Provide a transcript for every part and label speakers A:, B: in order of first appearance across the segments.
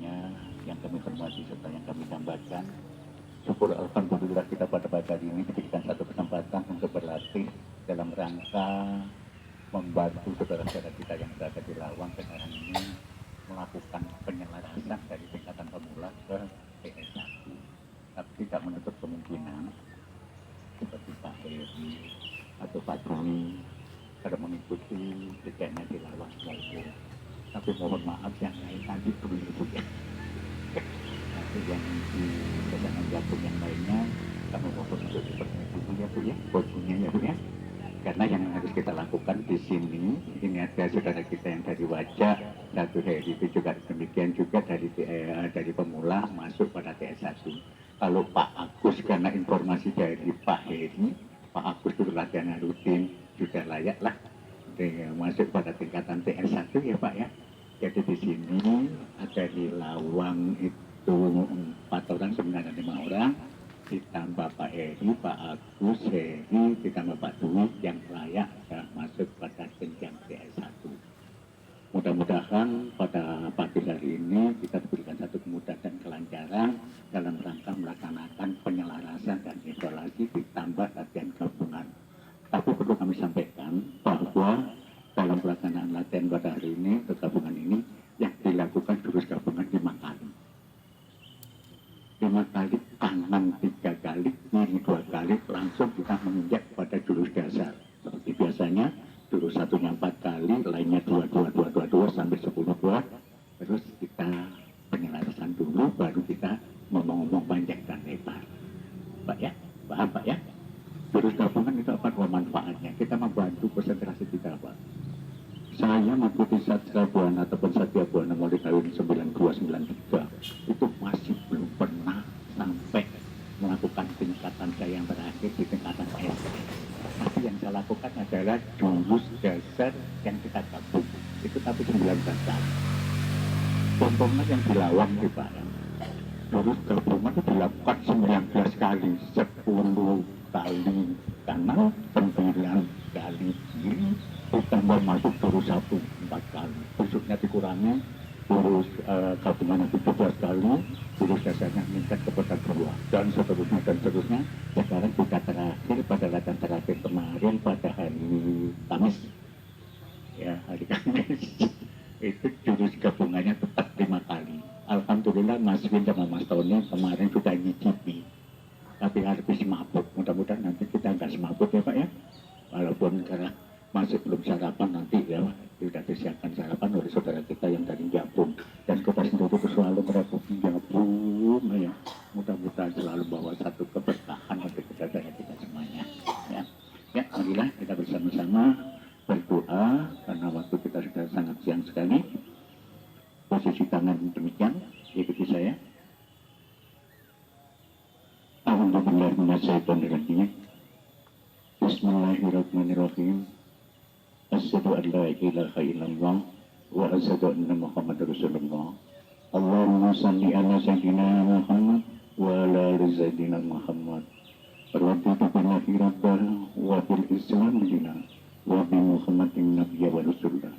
A: yang kami hormati serta yang kami dambakan. Syukur alhamdulillah kita pada hari ini diberikan satu kesempatan untuk berlatih dalam rangka membantu saudara-saudara kita yang berada di Lawang sekarang ini melakukan penyelarasan dari tingkatan pemula ke PS1. Tapi tidak menutup kemungkinan seperti Pak Heri atau Pak Doni pada mengikuti jejaknya di Lawang maupun. Tapi mohon maaf yang lain nanti dulu ya. Nanti yang di cadangan gabung yang lainnya kami mohon untuk seperti itu ya Bu ya, bodohnya ya Bu ya. Karena yang harus kita lakukan di sini, ini ada saudara kita yang dari Wajah, satu Heri itu juga demikian juga dari pemula masuk pada TS1. Kalau Pak Agus karena informasi dari Pak Heri, Pak Agus itu latihan rutin sudah layak lah masuk pada tingkatan TS1 ya Pak ya. Jadi di sini ada di Lawang itu 4 orang, sebenarnya 5 orang. Ditambah Pak Heri, Pak Agus, Heri, ditambah Pak Dwi yang layak masuk pada jenjang PS1. Mudah-mudahan pada pagi hari ini kita diberikan satu kemudahan dan kelancaran dalam rangka melaksanakan penyelarasan dan evaluasi ditambah latihan gabungan. Tapi perlu kami sampaikan bahwa dalam pelaksanaan latihan pada hari ini, kegabungan ini yang dilakukan jurus gabungan 5 kali. 5 kali kanan 3 kali, kiri 2 kali, langsung kita menginjak pada jurus dasar. Seperti biasanya, jurus satunya 4 kali, lainnya 2 sampai 10 buah. Terus kita penyelarasan dulu, baru kita ngomong-ngomong panjang dan lebar. Pak ya, paham Pak ya? Jurus gabungan itu apa manfaatnya? Kita membantu konsentrasi kita Pak. Saya mengikuti Satya Buana ataupun Satya Buana mulai tahun 92-93 itu masih belum pernah sampai melakukan tingkatan saya yang terakhir di tingkatan SD. Tapi yang saya lakukan adalah jurus dasar yang kita gabung itu tapi 19 kali. Contohnya yang di Lawang di Pak, jurus gabungan itu dilakukan 19 kali, 10 kali kanan, 9 kali kiri, ditambah masuk jurus 1 4 kali. Besoknya dikurangi jurus gabungan 17 kali, jurus dasarnya meningkat kepada 2 dan seterusnya. Sekarang kita terakhir pada latihan terakhir kemarin pada hari Kamis ya, hari Kamis itu jurus gabungannya tetap 5 kali. Alhamdulillah Mas Win sama Mas Tony kemarin sudah nyicipi, tapi habis mabuk. Mudah-mudahan nanti kita nggak semabuk ya Pak ya, walaupun karena masih belum sarapan nanti ya, sudah disiapkan sarapan oleh saudara kita yang dari Jabung, dan kita sendiri selalu merebuti Jabung ya. Mudah-mudahan selalu bawa satu keberkahan untuk saudara kita semuanya ya. Ya, marilah kita bersama-sama berdoa karena waktu kita sudah sangat siang sekali. Posisi tangan demikian, ikuti saya. Alhamdulillah minasyaitonirrajim. Bismillahirrahmanirrahim. Asyhadu an la ilaha illallah wa asyhadu anna Muhammadar Rasulullah. Allahumma shalli ala sayyidina Muhammad wa ala ali sayyidina Muhammad. Raditu billahi rabban wa bil Islam dinan wa bi Muhammadin nabiyyan wa rasulullah.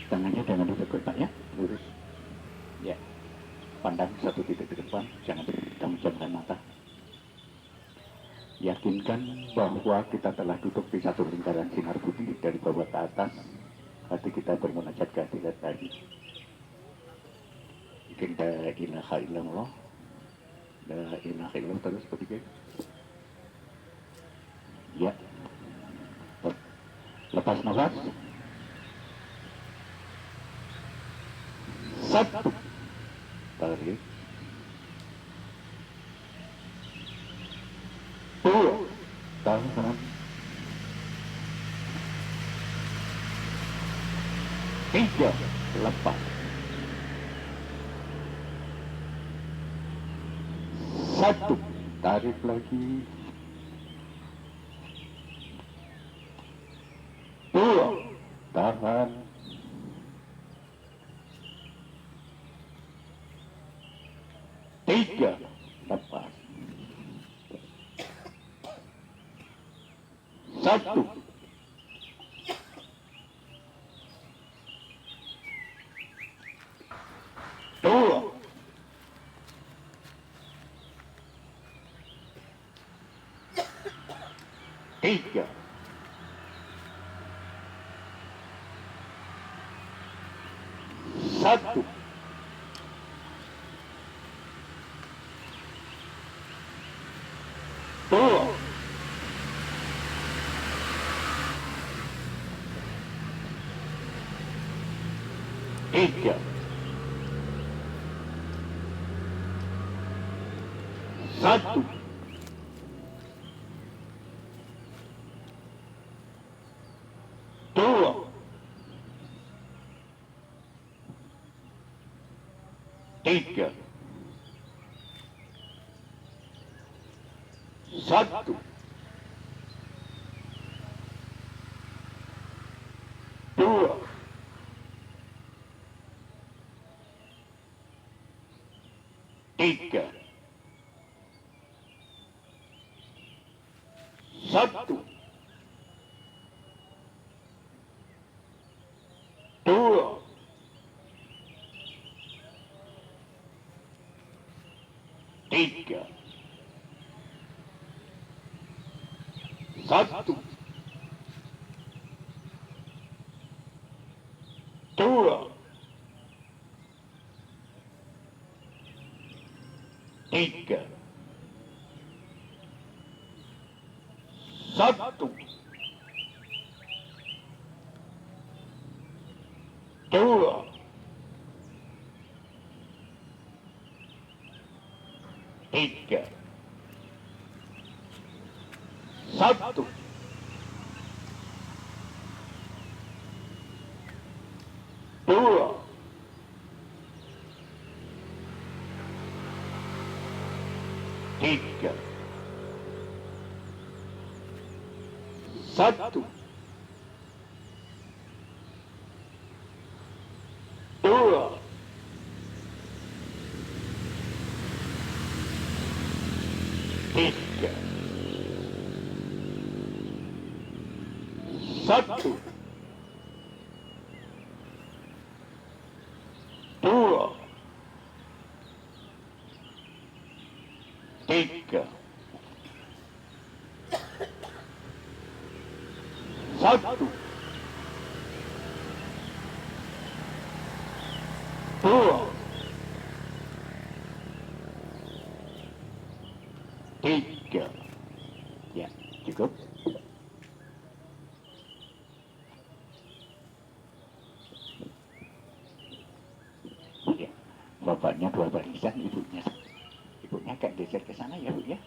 A: Tangannya jangan ditekuk Pak ya, lurus. Ya. Pandang satu titik ke depan, jangan memejamkan mata. Yakinkan bahwa kita telah duduk di satu lingkaran sinar putih dari bawah ke atas. Hati kita bermunajat ke hadirat tadi. Bikin la ilaha illallah. La ilaha illallah terus begitu. Ya. Lepas nafas. Satu. Tarik. Dua. Tahan. Tiga. Lepas. Satu. Tarik lagi. Dua. Tahan. Tiga. Lepas. Satu. Dua. Tiga. Satu. Dua. Tiga. Satu. Dua. Tiga. Satu. Dua. Tiga. Satu. Dua. Tiga. Satu. Dua. Tiga. Satu. Dua. Tiga. Satu. Dua. Tiga. Satu. Dua. Tiga. Satu. Dua. Tiga. Satu. Dua. Tiga. Ya, cukup. Ya, bapaknya dua barisan, ibunya agak geser ke sana ya Bu ya.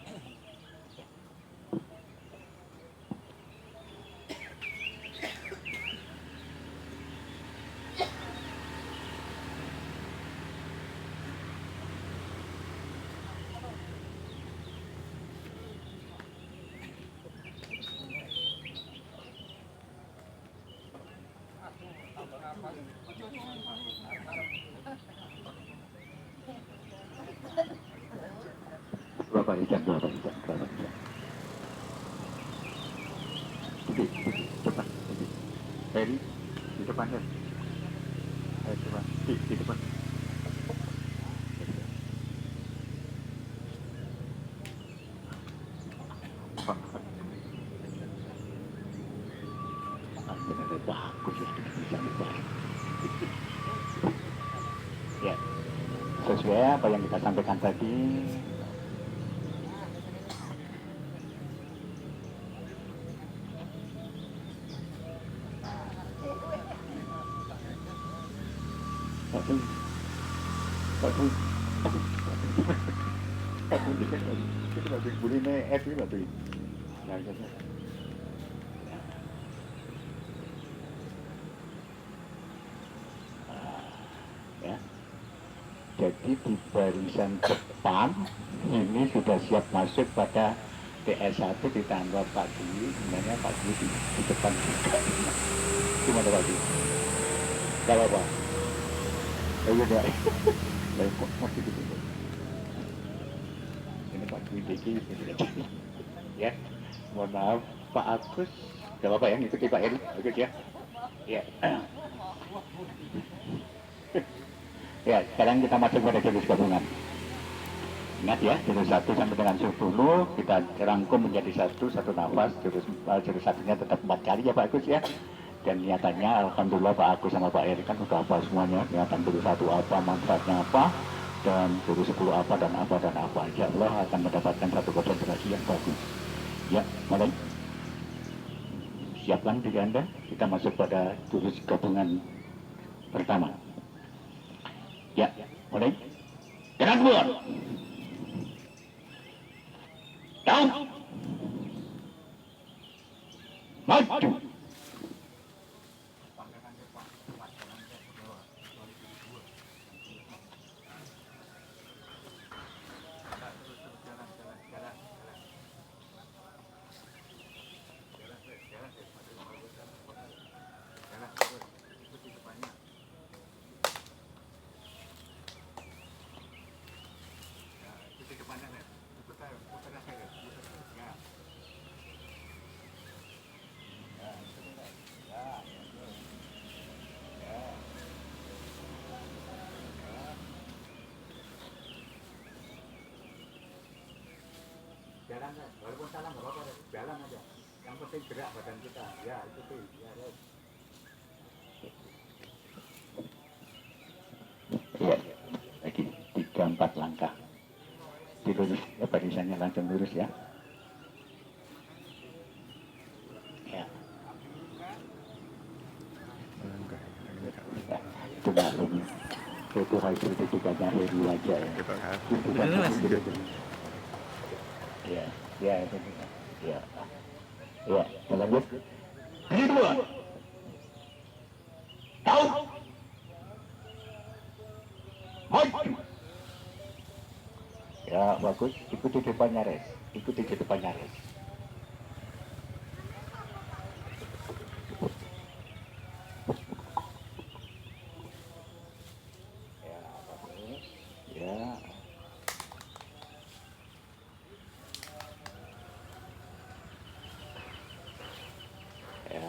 A: Dua barisan. Depan. Heri, di depan ya. Ayo coba, di depan. Benar bagus ya, bisa baik. Ya, sesuai apa yang kita sampaikan tadi. Satu, satu, satu, kita nggak boleh naik, itu nggak boleh. Nah, ya. Jadi di barisan depan ini sudah siap masuk pada TS1 ditambah Pak Dwi, sebenarnya Pak Dwi di depan juga. Gimana Pak Dwi? Gak apa-apa. Oh iya deh. Lain kok masih gitu. Ini Pak Dwi Diki ini. Ya, mohon maaf Pak Agus. Gak apa-apa ya, ngikuti Pak Eri. Agus ya. Ya. Ya, sekarang kita masuk pada jurus gabungan. Ingat ya, jurus 1 sampai dengan 10 kita rangkum menjadi satu nafas. Jurus satunya tetap 4 kali ya Pak Agus ya. Dan niatannya alhamdulillah Pak Agus sama Pak Eri kan sudah hafal semuanya. Niatan jurus 1 apa, manfaatnya apa, dan jurus 10 apa dan apa dan apa. Insya Allah akan mendapatkan satu konsentrasi yang bagus. Ya, mulai. Siapkan diri Anda, kita masuk pada jurus gabungan pertama. Ya, mulai. Gerak keluar. Down. Maju. Jalan, walaupun salah nggak apa-apa, jalan aja. Yang penting gerak badan kita. Ya, ikuti. Ya, ya, lagi 3-4 langkah. Dilurus, ya barisannya langsung lurus ya. Ya. Ya, itu maklum. Itu hasil ketikanya Heru aja ya. Itu kan ya, ya itu juga. Ya, ya, lanjut. Ini dua. Tahu. Maju. Ya, bagus. Ikuti depannya res. Ikuti di depannya res. Ya, bagus. Ya. Ya.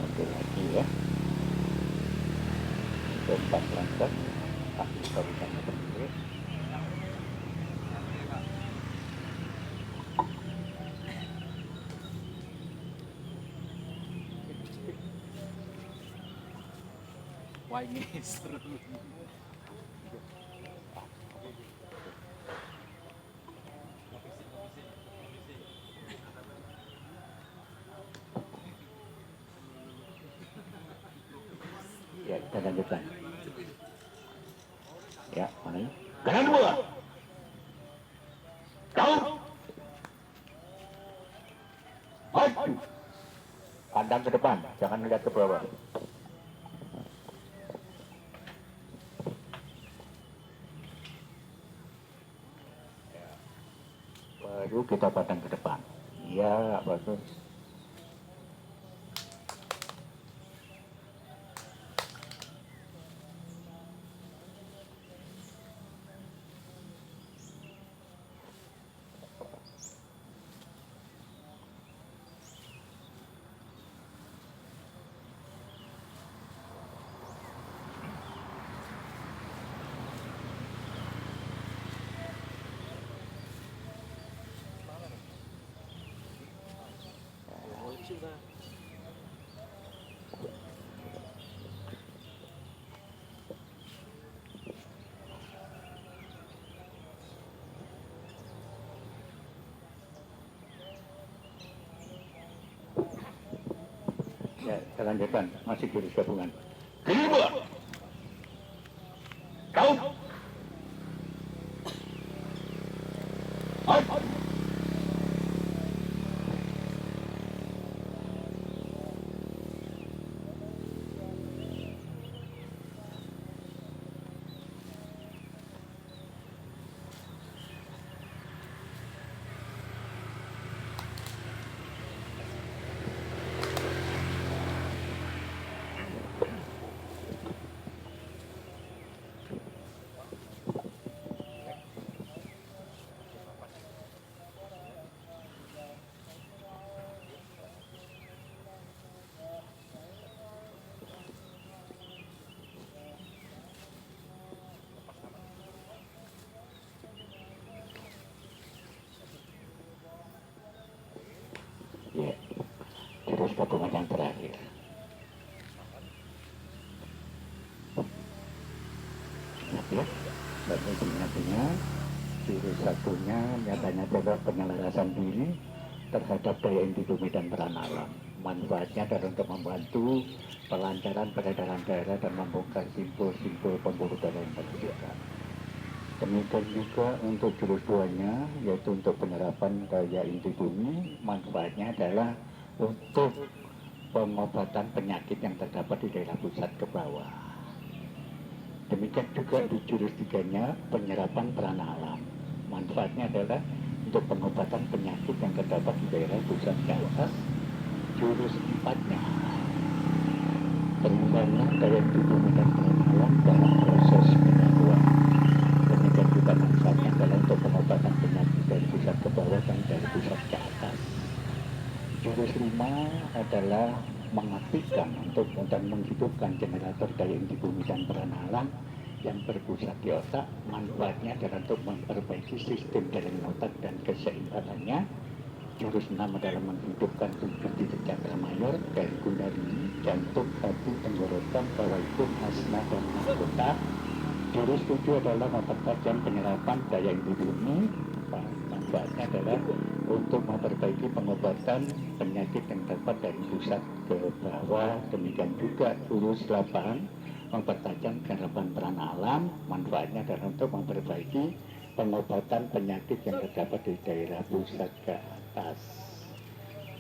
A: Mundur lagi ya. 4 langkah. Kaki barisannya berdiri.
B: Why seru.
A: Ya, kita lanjutkan. Ya, mulai. Kanan dua. Tahu. Maju. Pandang ke depan, jangan melihat ke bawah. Baru kita pandang ke depan. Ya, bagus.
B: sudah.
A: Ya, lanjutkan. Masih jurus gabungan.
C: Keluar! Kau! Hai!
A: Ya, jurus gabungan yang terakhir. Ingat ya, baru ingatnya jurus satunya nyatanya adalah penyelarasan diri terhadap daya inti bumi dan peran alam. Manfaatnya adalah untuk membantu pelancaran peredaran darah dan membongkar simpul-simpul pembuluh darah yang tercipta. Demikian juga untuk jurus duanya, yaitu untuk penyerapan daya inti bumi. Manfaatnya adalah untuk pengobatan penyakit yang terdapat di daerah pusat ke bawah. Demikian juga di jurus tiganya, penyerapan peran alam. Manfaatnya adalah untuk pengobatan penyakit yang terdapat di daerah pusat ke atas. Jurus empatnya, pengembangan daya inti bumi dan peran alam dalam proses penyatuan. Demikian juga manfaatnya adalah untuk pengobatan penyakit dari pusat ke bawah dan dari pusat ke atas. Jurus 5 adalah mengaktifkan untuk dan menghidupkan generator daya inti bumi dan peran alam yang berpusat di otak. Manfaatnya adalah untuk memperbaiki sistem jaringan otak dan keseimbangannya. Jurus 6 adalah menghidupkan 7 titik cakra mayor dari kundalini, jantung, hati, tenggorokan, bawah itu, asna, dan mahkota. Jurus 7 adalah mempertajam penyerapan daya inti bumi. Manfaatnya adalah untuk memperbaiki pengobatan penyakit yang dapat dari pusat ke bawah. Demikian juga jurus 8 mempertajam penyerapan peran alam. Manfaatnya adalah untuk memperbaiki pengobatan penyakit yang terdapat di daerah pusat ke atas.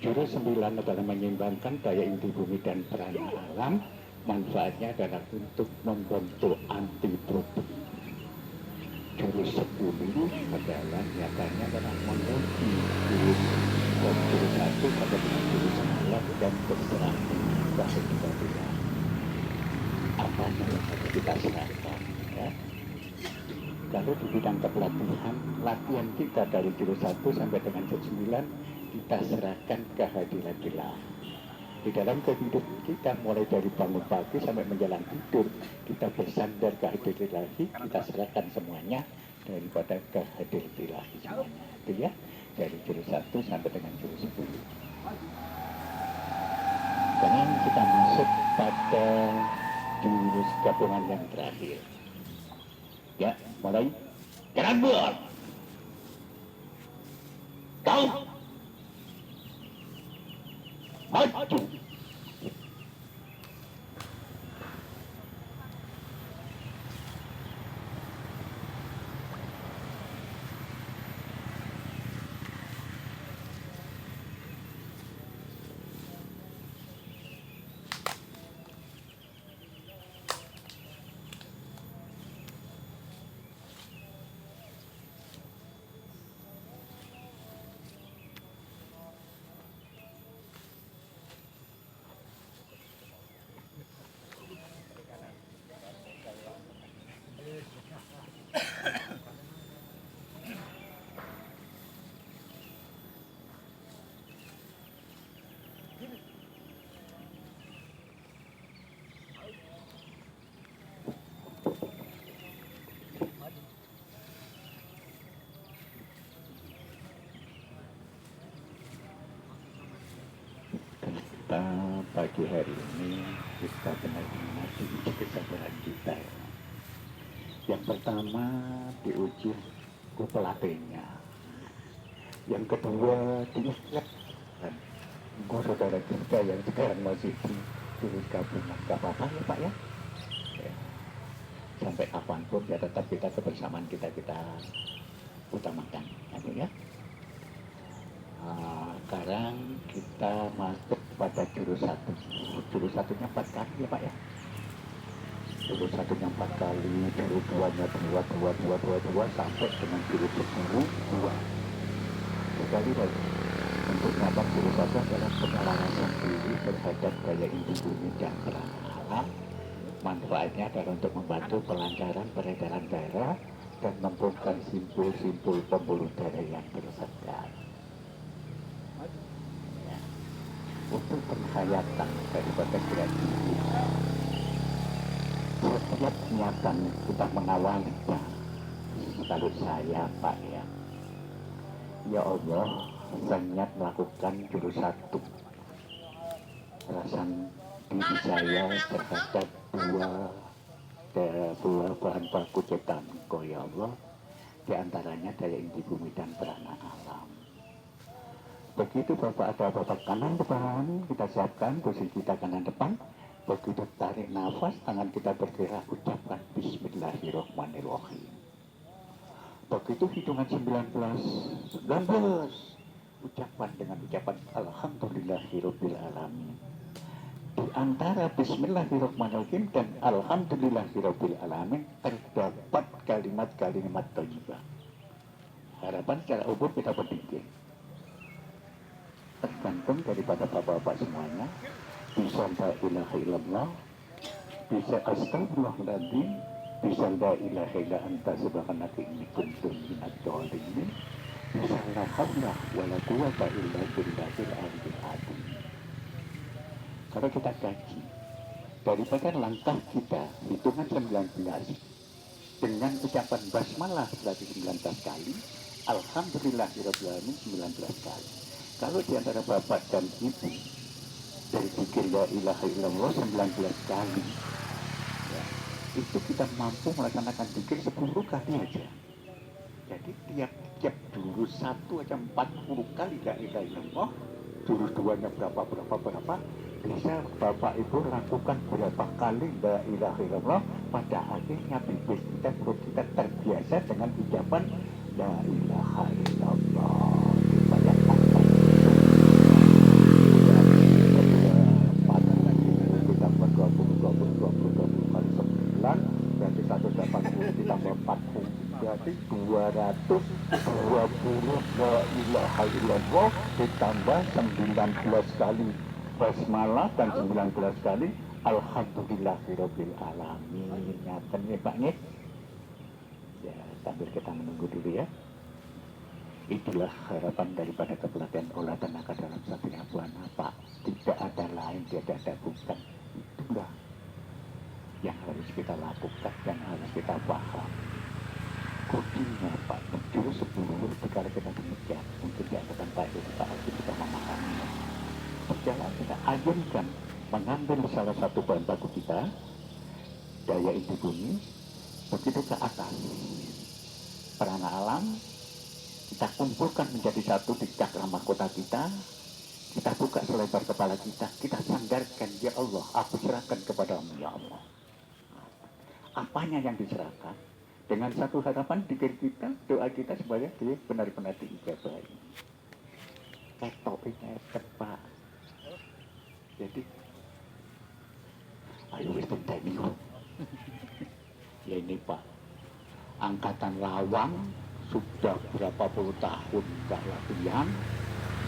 A: Jurus 9 adalah menyeimbangkan daya inti bumi dan peran alam. Manfaatnya adalah untuk membentuk antitropik. Jurus 10 adalah nyatanya adalah menguji jurus 1 pada dengan jurus 9 dan berserah bahwa kita bilang apa yang harus kita serahkan ya. Kalau di bidang kepelatihan, latihan kita dari jurus 1 sampai dengan jurus 9 kita serahkan kehadiran ilahi. Di dalam kehidupan kita mulai dari bangun pagi sampai menjelang tidur, kita bersandar kehadiran ilahi, kita serahkan semuanya daripada kehadiran ilahi semuanya. Itu ya, dari jurus 1 sampai dengan jurus 10. Sekarang kita masuk pada jurus gabungan yang terakhir. Ya, mulai.
C: Jangan buat! Kau! Maju!
A: Pagi hari ini kita benar-benar diuji kesabaran kita. Yang pertama diuji pelatihnya. Yang kedua diingatkan. Saudara kita yang sekarang masih di jurus gabungan, gak apa-apa ya Pak ya. Sampai kapanpun ya tetap kita kebersamaan kita utamakan, ya. Sekarang kita masuk pada jurus satu. Jurus satunya 4 kali ya Pak ya. Jurus satunya 4 kali, jurus duanya 2 sampai dengan jurus 10 2. Sekali lagi, untuk melakukan jurus satu adalah penyelarasan diri terhadap daya inti bumi dan perang alam. Manfaatnya adalah untuk membantu pelancaran peredaran darah dan membongkar simpul-simpul pembuluh darah yang tersebar. Ya. Untuk penghayatan daripada gerak tubuh, setiap niatan kita mengawalnya, kalau saya Pak ya Allah, saya niat melakukan jurus satu. Perasaan diri saya terhadap dua bahan baku ciptaan Engkau ya Allah, diantaranya daya inti bumi dan prana alam. Begitu Bapak ada Bapak kanan depan, kita siapkan posisi kita kanan depan. Begitu tarik nafas, tangan kita bergerak, ucapkan Bismillahirrahmanirrahim. Begitu hitungan 19, ucapan dengan ucapan Alhamdulillahirabbil alamin. Di antara Bismillahirrahmanirrahim dan Alhamdulillahirabbil alamin terdapat kalimat-kalimat thayyibah. Harapan secara umum kita berpikir, tergantung daripada bapak-bapak semuanya, bisa la ilaha illallah, bisa astagfirullahaladzim, bisa la ilaha illa anta subhanaka inni kuntu minadz dzalimin, bisa la haula wala quwwata illa billahil aliyyil azim. Kalau kita kaji daripada langkah kita hitungan 19 dengan ucapan basmalah berarti 19 kali, alhamdulillahirabbil alamin 19 kali. Kalau di antara bapak dan ibu dari zikir la ilaha illallah 19 kali, ya, itu kita mampu melaksanakan zikir 10 kali aja. Jadi tiap jurus satu aja 40 kali la ilaha illallah, jurus duanya berapa, bisa Bapak Ibu lakukan berapa kali la ilaha illallah, pada akhirnya bibir kita, perut kita terbiasa dengan ucapan la ilaha illallah. Bayangkan pada lagi ditambah 20 kali 9 berarti 180 ditambah 40 berarti 220 la ilaha illallah ditambah 19 kali basmalah dan 19 kali alhamdulillahirabbil alamin. Nyata nih Pak nih. Ya, sambil kita menunggu dulu ya. Itulah harapan daripada kepelatihan olah tenaga dalam Satria Buana Pak. Tidak ada lain, tidak ada bukan. Itulah yang harus kita lakukan dan harus kita paham. Kuncinya Pak, jurus 10 ketika kita demikian untuk diangkatan baik kita harus kita memahami. Berjalan kita ayunkan, mengambil salah satu bahan baku kita, daya inti bumi, begitu ke atas prana alam, kita kumpulkan menjadi satu di cakra mahkota kita buka selebar kepala kita sandarkan, ya Allah, aku serahkan kepadamu ya Allah. Apanya yang diserahkan? Dengan satu harapan pikir kita, doa kita supaya dia benar-benar diijabahi. Ketoknya Pak. Jadi, ayo wis tenteni. Ya ini Pak, angkatan lawang sudah berapa puluh tahun gak latihan,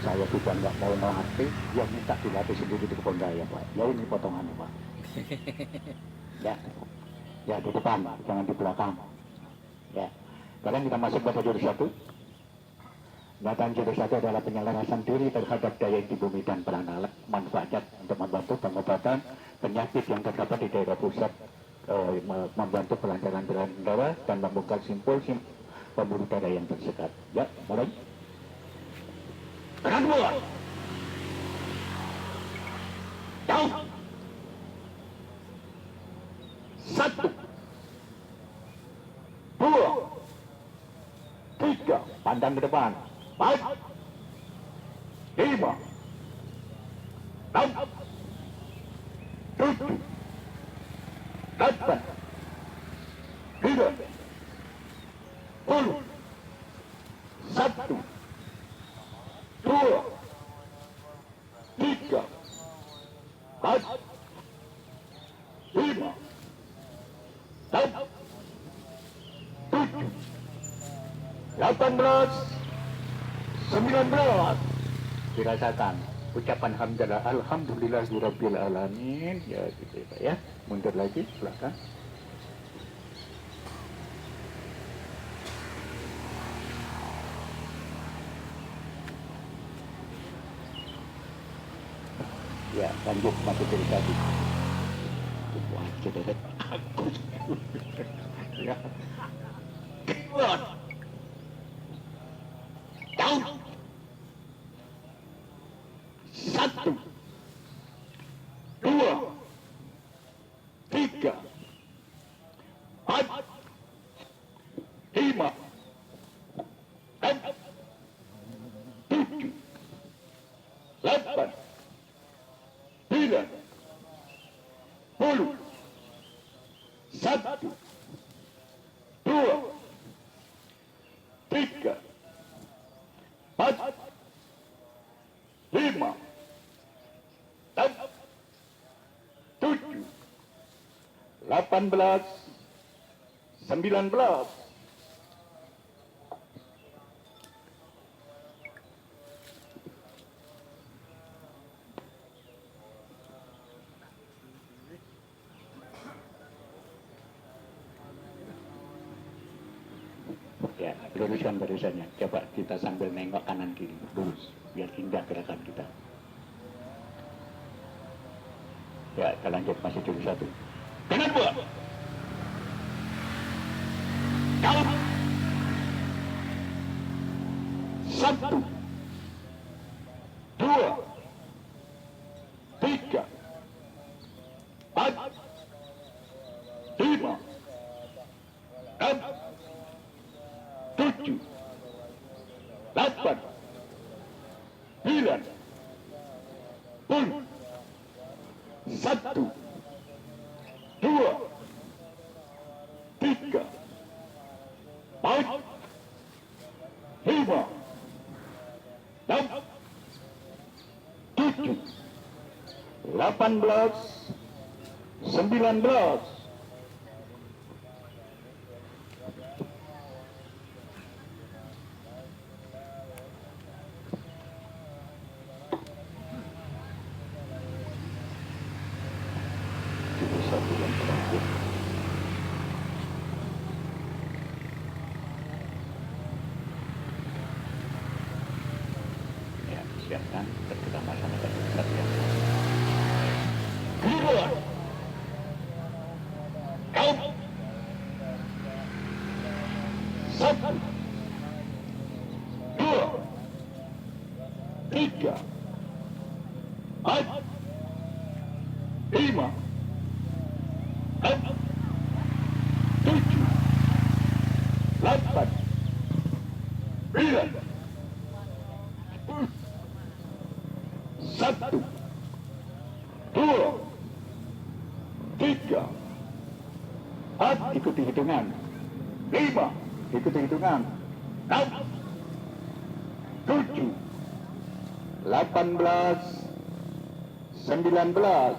A: saya sudah nggak mau melatih, ya minta dilatih sendiri di kebun raya Pak. Ya ini potongannya Pak. Ya di depan, jangan di belakang. Ya, sekarang kita masuk pada jurus satu. Latihan jurus satu adalah penyelarasan diri terhadap daya inti bumi dan prana alam, manfaatnya untuk membantu pengobatan penyakit yang terdapat di daerah pusat, membantu pelancaran darah dan membongkar simpul pembuluh darah yang tersekat. Ya, mulai.
C: Tekan buat. Down. Pandang ke depan. Maju. 5, 6, 7, 8, 9, 10, 1, 2, 3, 4, 5, 6, 7, 18, 19. Dirasakan ucapan hamdalah alhamdulillahirabbil alamin ya gitu ya Pak ya. Mundur lagi belakang. Ya, lanjut masuk dari tadi. Wah, cedek. Ya. Down. 1, 2, 3, 4, 5, 6, 7, 8, 9, 10, 1, 2, 3, 4, 5, 6, 7, 18, 19. Ya, lurusan barisannya. Coba kita sambil nengok kanan kiri, lurus, biar indah gerakan kita. Ya, kita lanjut masih dulu 1. Kanan 2. Down. 1, 2, 3, 4, 5, 6, 7, 8, 9, 10, 1, 2, 3, 4, 5, 6, 7, 18, 19. Satu yang terakhir. Ya, siapkan kita masyarakat besar ya. Keluar. Kau. 1, 2, 3, 4, 5, 6, 7, 8, 9, 1, 2, 3, 4, ikuti hitungan. 5, ikuti hitungan. 6, 7, 18, 19.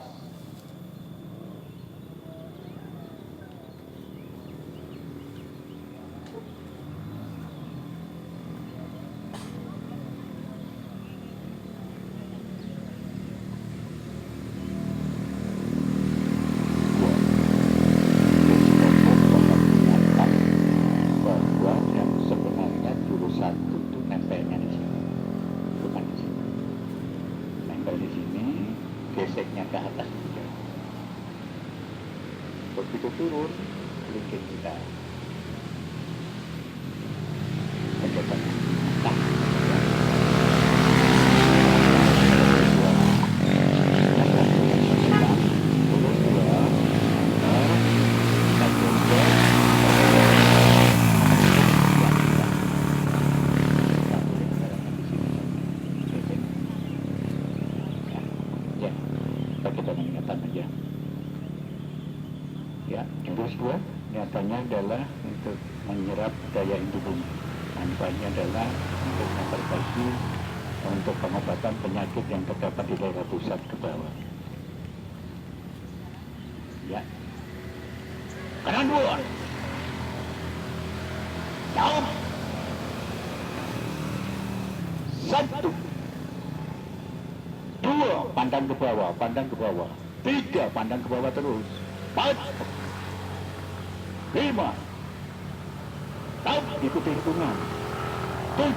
C: Bahwa yang sebenarnya jurusan itu nempelnya di sini, bukan di sini. Nempel di sini, geseknya ke atas juga. Begitu turun, linking kita. Coba. dengan ingatan aja. Ya, jurus 2 nyatanya adalah untuk menyerap daya inti bumi. Manfaatnya adalah untuk memperbaiki untuk pengobatan penyakit yang terdapat di daerah pusat ke bawah. Ya. Kanan 2. Jauh. 1. 2. Pandang ke bawah, pandang ke bawah. 3. Pandang ke bawah terus. 4. 5. 6. Ikuti hitungan. 7.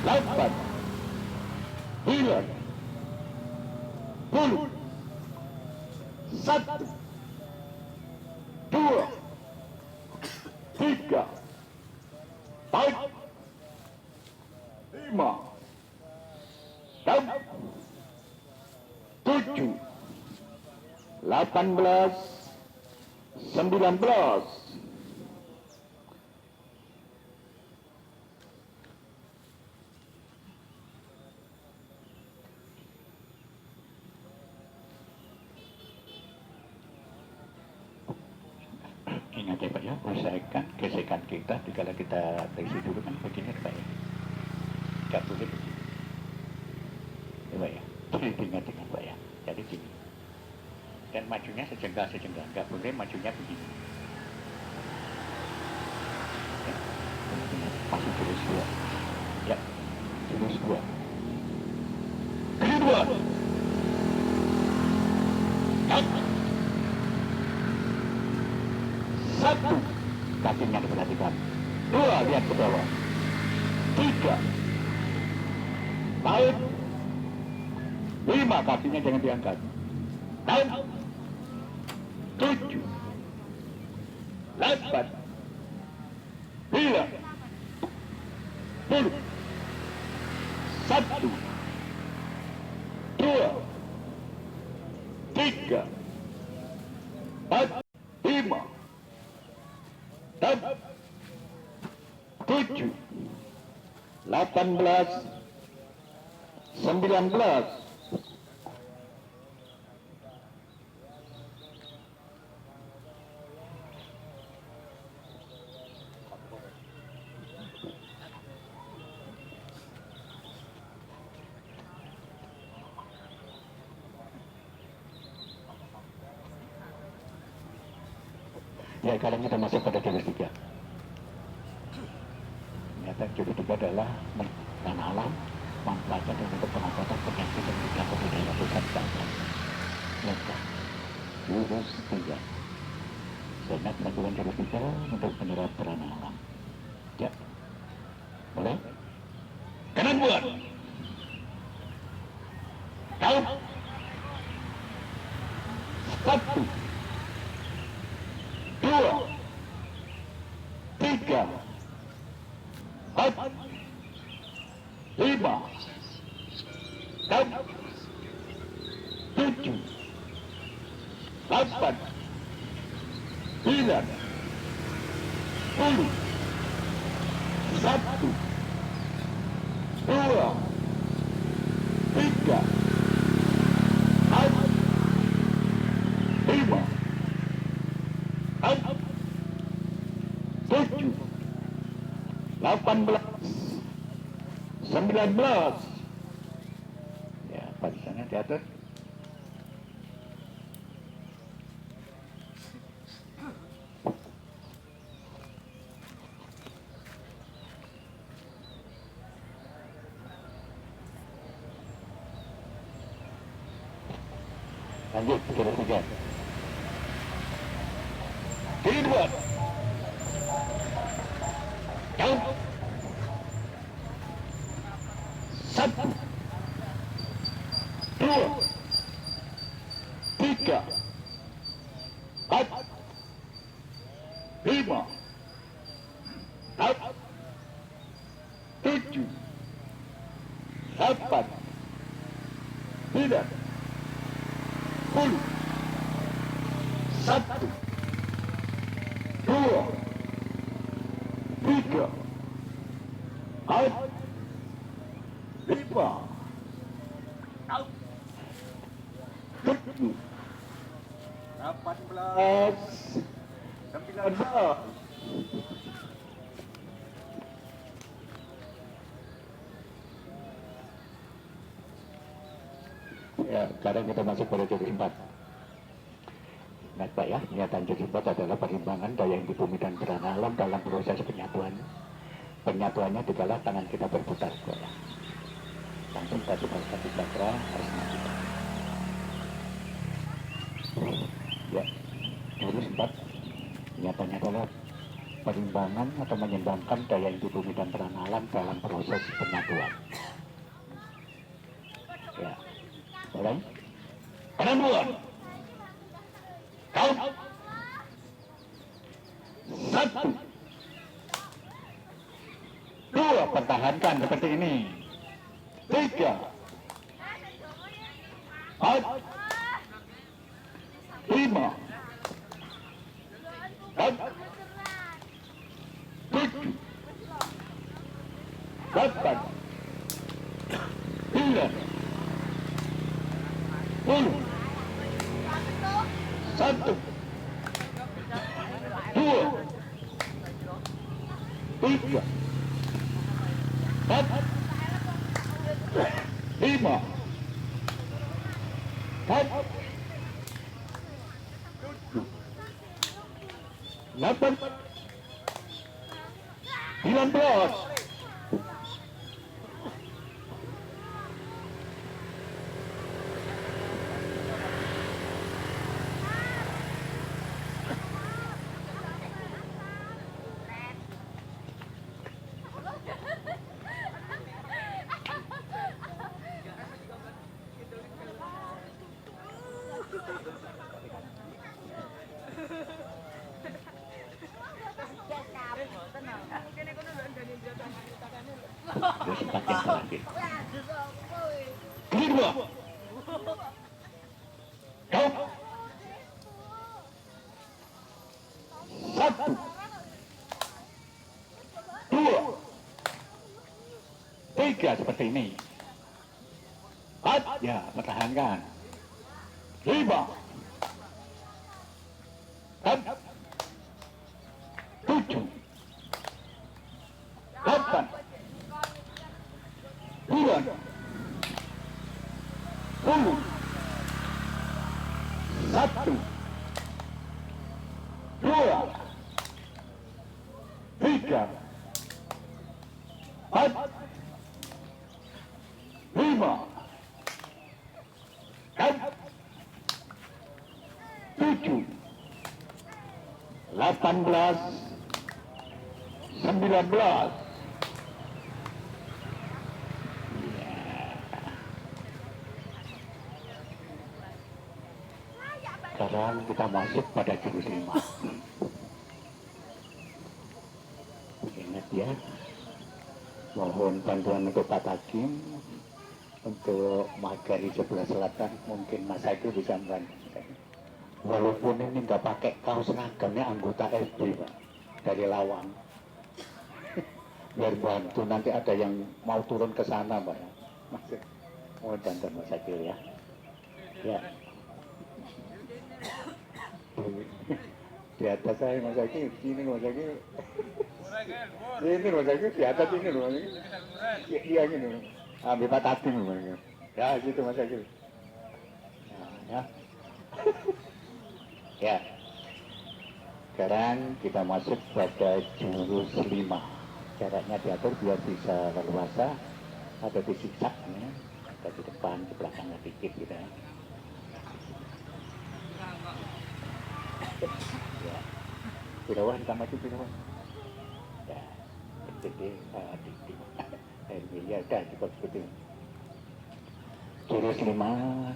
C: 8. 9. 10. 1. 2. 3. 4. 5. 6. 7. 18. 19. Ingat ya Pak ya, usahakan gesekan kita dikala kita terisi dulu kan begini Pak ya. Gak boleh begini. Ya Pak ya, ingat Pak ya. Jadi gini. Dan majunya sejengkal, gak boleh majunya begini. Ya. Masih jurus 2. Ya, jurus 2. Kedua. Satu, kakinya diperhatikan. 2, lihat ke bawah. 3, tarik. 5, kakinya jangan diangkat. 6, 7, 8, 9, 10. 1, 2, 3, 4, 5, 6, 7, 18, 19. Ya, sekarang kita masuk pada jurus 3. Ternyata jurus 3 adalah dan alam manfaatnya untuk pengobatan penyakit yang terdapat di daerah pusat badan. Lihatkan, jurus 3. Saya melakukan jurus 3 untuk menyerap peran alam. Ya, boleh? Kanan buat. Kau. 1, 2, 3, 4, 5, 6, 7, 8, 9, 10. 1, 2, 3, 4, 5, 6, 7, 18, 19. Ya, barisannya diatur. Lanjut, jurus 3. Kiri 2. Jauh. 1, 2, 3, 4, 5, 6, 7, 8, 9, 10. 1, 2, 3, 4, 5, 6, 18, 19. Ya, sekarang kita masuk pada jurus 4. Ingat Pak ya, niatan jurus 4 adalah perimbangan daya inti bumi dan peran alam dalam proses penyatuan. Penyatuannya di dalam tangan kita berputar Pak ya. Langsung tadi satu cakra harus maju. Ya, jurus 4 niatannya adalah perimbangan atau menyeimbangkan daya inti bumi dan peran alam dalam proses penyatuan. Ya, mulai. Kanan dua. Count. 1, 2, pertahankan seperti ini. 3, 4, 5, 6, 7, 8, 9, 10, 1, 2, 3, 4, 5, 6, 8, 19. Terus 4 yang terakhir. Kedua. Kau. 1, 2, 3 seperti ini. 4, ya pertahankan. 5, 6, 7, 8, 9, 10, 1, 2, 3, 4, 5, 6, 7, 18, 19. Sekarang kita masuk pada jurus 5. Ingat ya, mohon bantuan untuk Pak Takim, untuk Magari sebelah selatan, mungkin Mas Agus bisa membantu. Walaupun ini nggak pakai kaos seragamnya anggota SD Pak, dari Lawang. Biar bantu, nanti ada yang mau turun ke sana Pak ya. Mohon bantuan Mas Agus ya. Ya. Di atas saya Mas Aki, sini Mas Aki. Ini Mas Aki, di atas ini Mas Aki. Iya gini. Ambil Pak Takim Mas Aki. Ya gitu Mas Aki. Ya. Ya. Sekarang kita masuk pada jurus 5. Jaraknya diatur biar bisa leluasa. Ada di zigzag ya. Ada di depan, di belakang sedikit gitu ya. Ya, Birawan sama itu Birawan. Ya, jadi ya udah cukup gitu. Jurus 5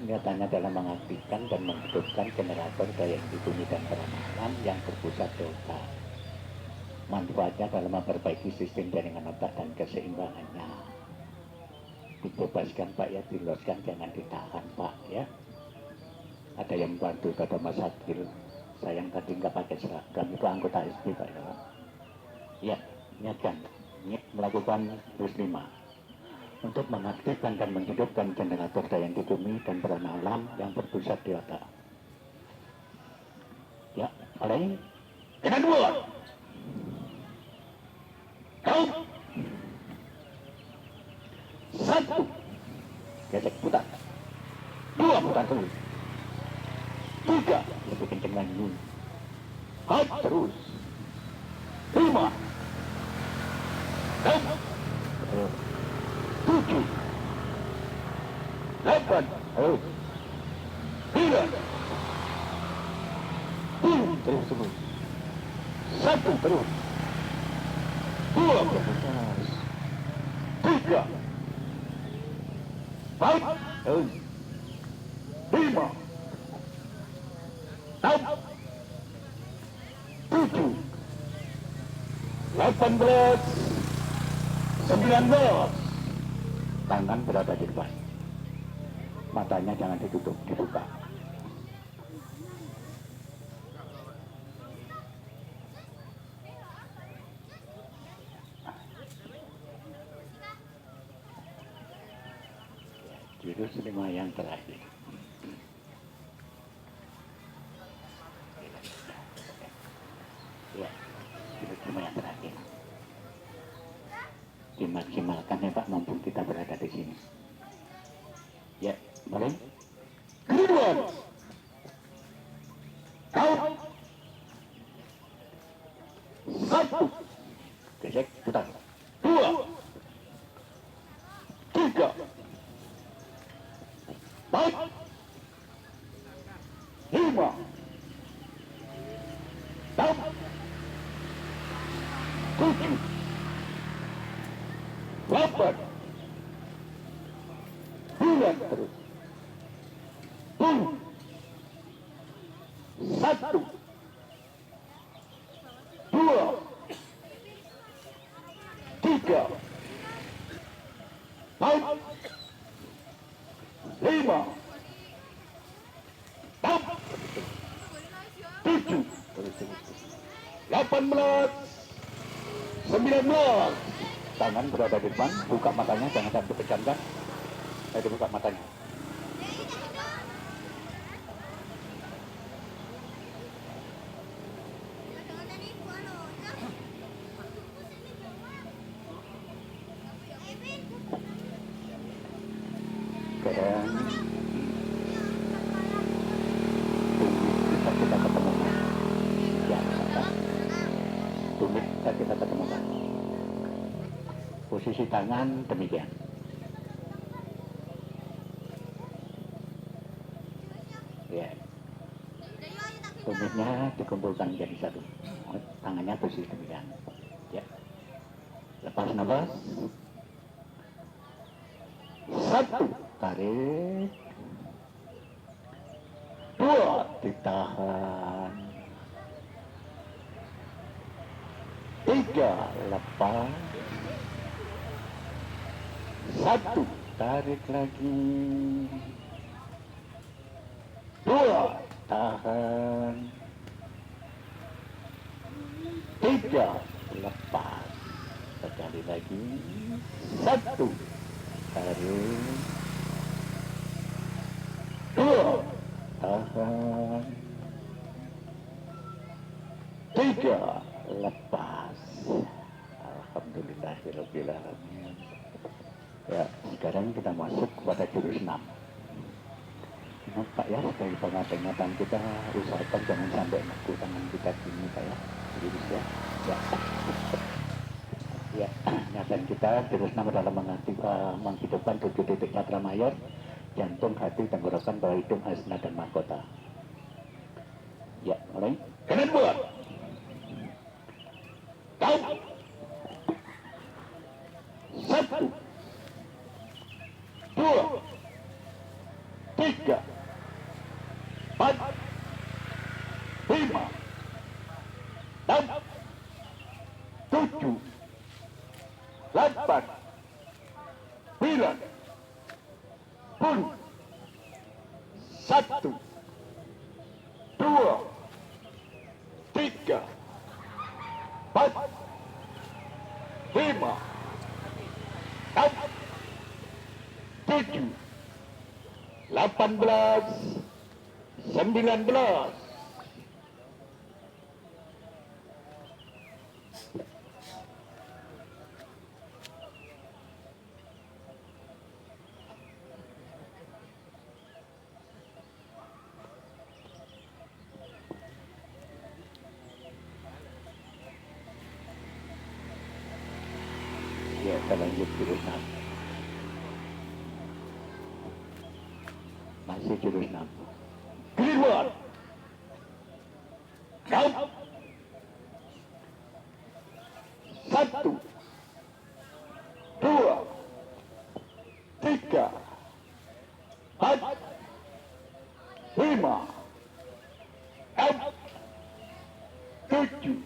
C: niatannya adalah mengaktifkan dan menghidupkan generator daya inti bumi dan peran alam yang berpusat delta. Manfaatnya dalam memperbaiki sistem jaringan otak dan keseimbangannya. Dibebaskan Pak ya, diloskan, jangan ditahan Pak ya. Ada yang bantu kata Mas Akil. Sayang tadi nggak pakai seragam, itu anggota SD Pak ya. Ya, niatkan, niat melakukan jurus 5. untuk mengaktifkan dan menghidupkan generator daya di bumi dan peran alam yang berpusat di otak. Ya, mulai. Dengan dua. Kau. Satu. Gesek putar. Dua putar terus. Tiga. Lebih kenceng lagi. Empat terus. Lima. Enam. Tujuh. Delapan. Sembilan. Terus terus. Satu terus. Dua terus. Tiga. Empat. Lima. Enam. Tujuh. 18. 19. Tangan berada di depan. Matanya jangan ditutup, dibuka. Jurus 5 yang terakhir. Ya, jurus 5 yang terakhir. Dimaksimalkan ya Pak, mumpung kita berada di sini. Ya, boleh. Kedua. Kau. Satu. Gesek, putar. Dua. Tiga. Empat. Lima. Enam. Tujuh. 8. 9 terus. 10. 1. 2. 3. 4. 5. 6. 7. 18. 19. Tangan berada di depan, buka matanya, jangan sampai pejamkan. Buka matanya. Sekarang tumit kita ketemukan. Ya, tumit kita ketemukan. Posisi tangan demikian. Ya. Tumitnya dikumpulkan jadi satu. Tangannya posisi demikian. Ya. Lepas nafas. Satu, tarik. Dua, ditahan. Tiga, lepas. Satu, tarik lagi. Dua, tahan. Tiga, lepas. Sekali lagi. Satu, tarik. Dua, tahan. Tiga, lepas. Alhamdulillahirrahmanirrahim. Ya, sekarang kita masuk kepada jurus 6. Ingat Pak ya, sebagai pengatan kita usahakan jangan sampai naku tangan kita gini Pak ya. Jurus ya. Ya. Ya, ingatan kita jurus 6 adalah menghidupkan 7 titik matra mayor, jantung, hati, tenggorokan, bawah hidung, asna dan mahkota. Ya, mulai. Kanan buat. Kau. Satu. Dua. Tiga. Empat. Lima. Enam. Tujuh. 8, 9, 10, 1, 2, 3, 4, 5, 6, 7, 18, 19. Ya, kita lanjut jurus 6. Masih jurus 6. Keluar. Count. 1, 2, 3, 4, 5, 6, 7,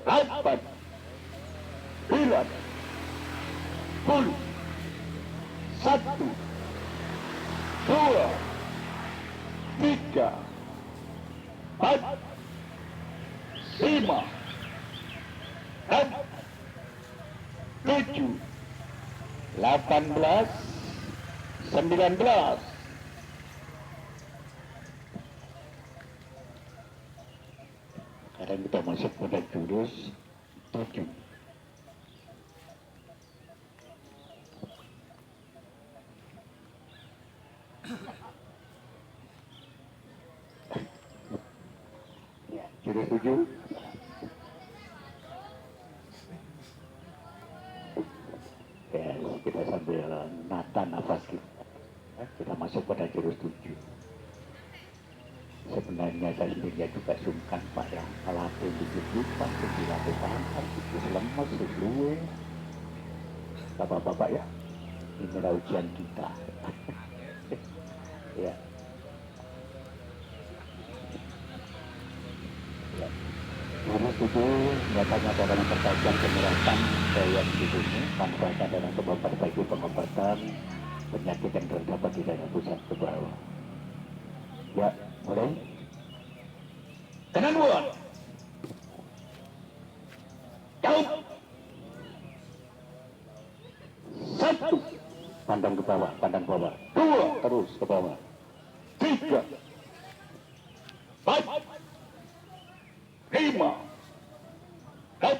C: 8, 9, 10, 1, 2, 3, 4, 5, 6, 7, 18, 19. Sekarang kita masuk pada jurus 7. Ya, jurus 7. Ya, kita sambil nata nafas kita. Kita masuk pada jurus 7. Sebenarnya saya sendiri juga sungkan Pak ya. Kalau aku dibutuhkan, dilakukan, itu lemas, sesuai. Bapak-bapak ya, inilah ujian kita. Ya. Ya. Jurus 7 nyata-nyata dalam pertajian penyerapan daya di sini, manfaatnya dalam memperbaiki pengobatan penyakit yang terdapat di daerah pusat ke bawah. Ya, mulai. Kanan buat. Jauh. 1, pandang ke bawah, pandang ke bawah. 2, terus ke bawah. 3, 4, 5, 6,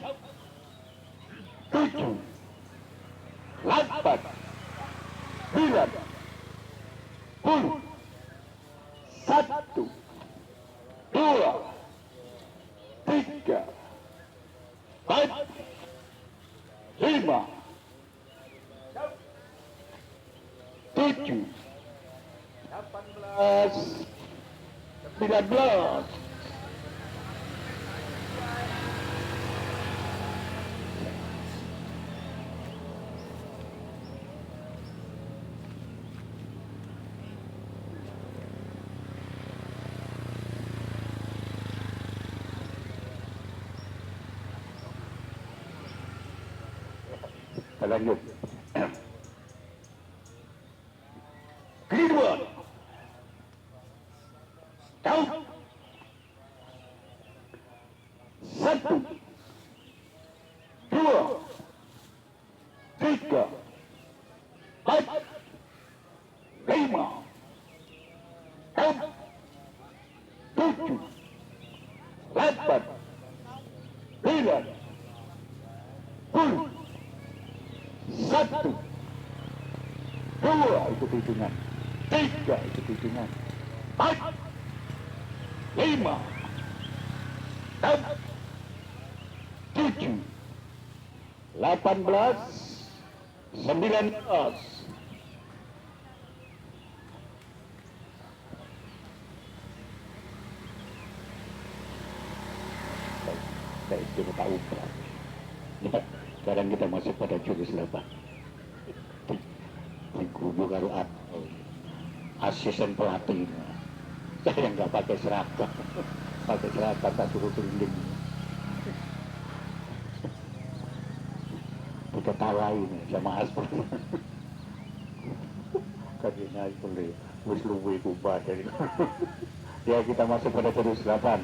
C: 7, 8, 9, 10, 1, 2, 3, 4, 5, 7, 18, 19. Kita lanjut. Kedua. Jauh. 1, 2, 3, 4, 5, 6, 7, 8, 9, 10, 1, 2 itu hitungan, 3 itu hitungan, 4, 5, 6, 7, 18, 19. Baik, kita tahu berarti. Ya, sekarang kita masuk pada jurus 8. Dikubu karo asisten pelatih. Saya nggak pakai seragam, pakai seragam tak suruh keliling. Diketawain sama Aspel. Kajian Aspel deh, wis luwe kubah dari. Ya, kita masuk pada jurus 8.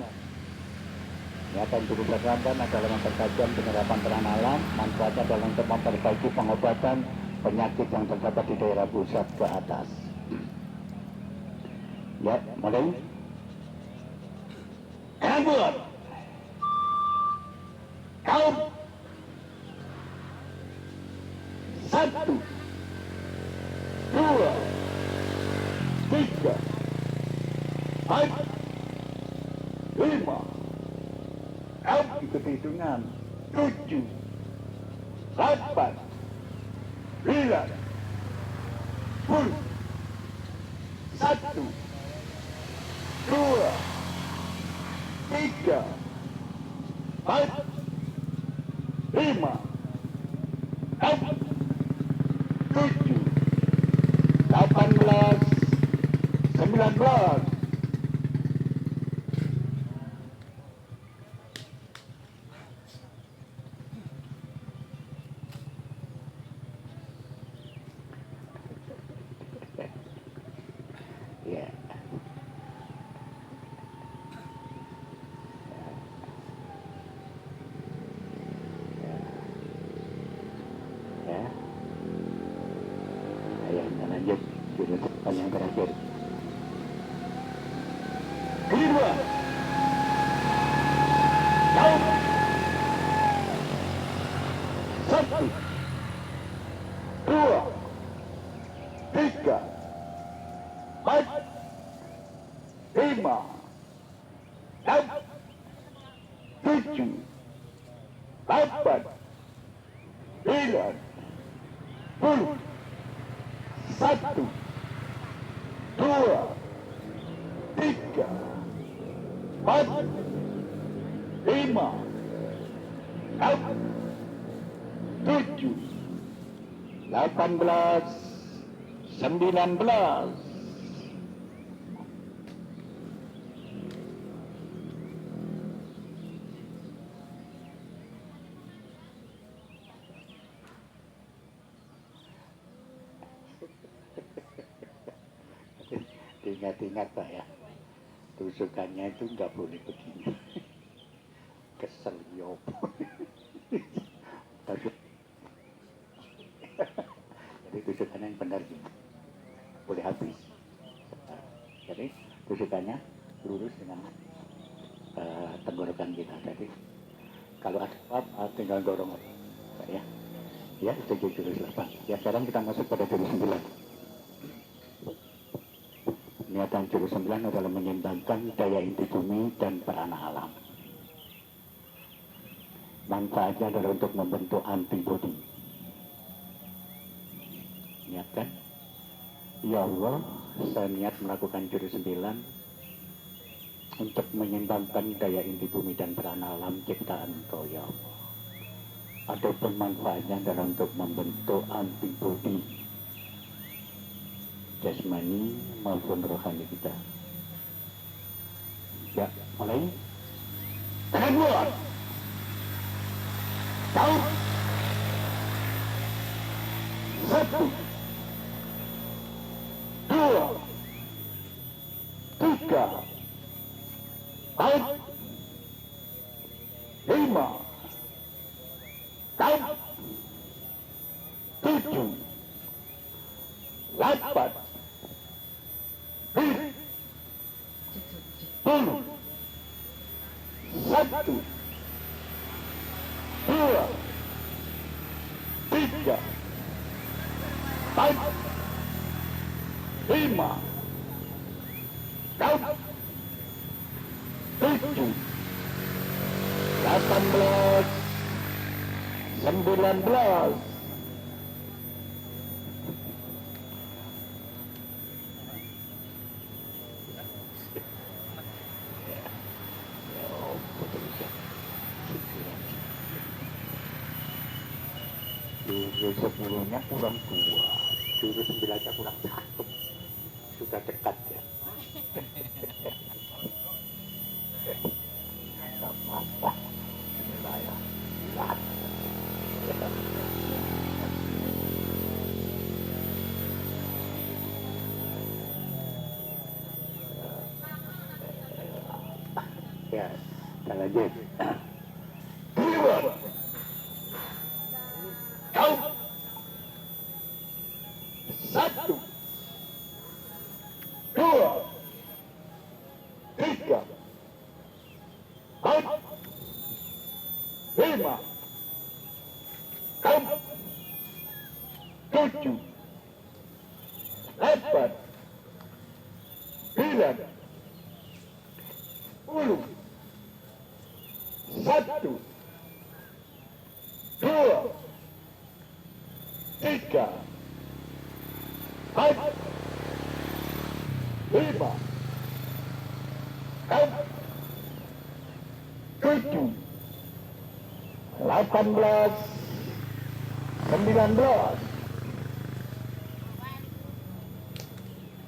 C: Niatan jurus 8 adalah mempertajam penyerapan peran alam, manfaatnya dalam untuk memperbaiki pengobatan penyakit yang terdapat di daerah pusat ke atas. Ya, mulai. Kabur. Count. 1, 2, 3, 4, 5. Count ikut hitungan. 7, 8, 9, 10. 1, 2, 3, 4, 5, 6, 7, 18, 19. Ya. Ya. Ayo kita lanjut jurusan yang terakhir. Kedua. Jauh. 1, 2, 3, 4, 5, 6, 7, 8, 9, 10. 1, 2, 3, 4, 5, 6, 7, 18, 19. Ingat-ingat Pak ya, tusukannya itu nggak boleh begini. Kesel yop. Jadi tusukannya yang benar gini, boleh habis. Jadi tusukannya lurus dengan tenggorokan kita. Jadi kalau ada apa tinggal dorong Pak ya. Ya, itu jurus 8. Ya, sekarang kita masuk pada jurus 9. Niatan jurus 9 adalah menyeimbangkan daya inti bumi dan peranan alam. Manfaatnya adalah untuk membentuk antibodi. Niatkan, ya Allah, saya niat melakukan jurus 9 untuk menyeimbangkan daya inti bumi dan peranan alam ciptaan Engkau, ya Allah. Adapun manfaatnya adalah untuk membentuk antibodi jasmani maupun rohani kita. Ya, mulai. Kedua. Tahu. 1, 2, 3, 4, 5, 6, 7, 8, 9, 10. 1, 2, 3, 4, 5, 6, 7, 18, 19. Jurus 10-nya kurang 2, jurus 9-nya kurang 1. Sudah dekat ya. Tidak apa-apa. Saya lihat. Ya, kita lanjut. Kau Satu, dua, tiga, empat, lima, enam, tujuh, delapan, sembilan, 10. Satu, dua, tiga, empat, lima, enam, tujuh, 18, 19.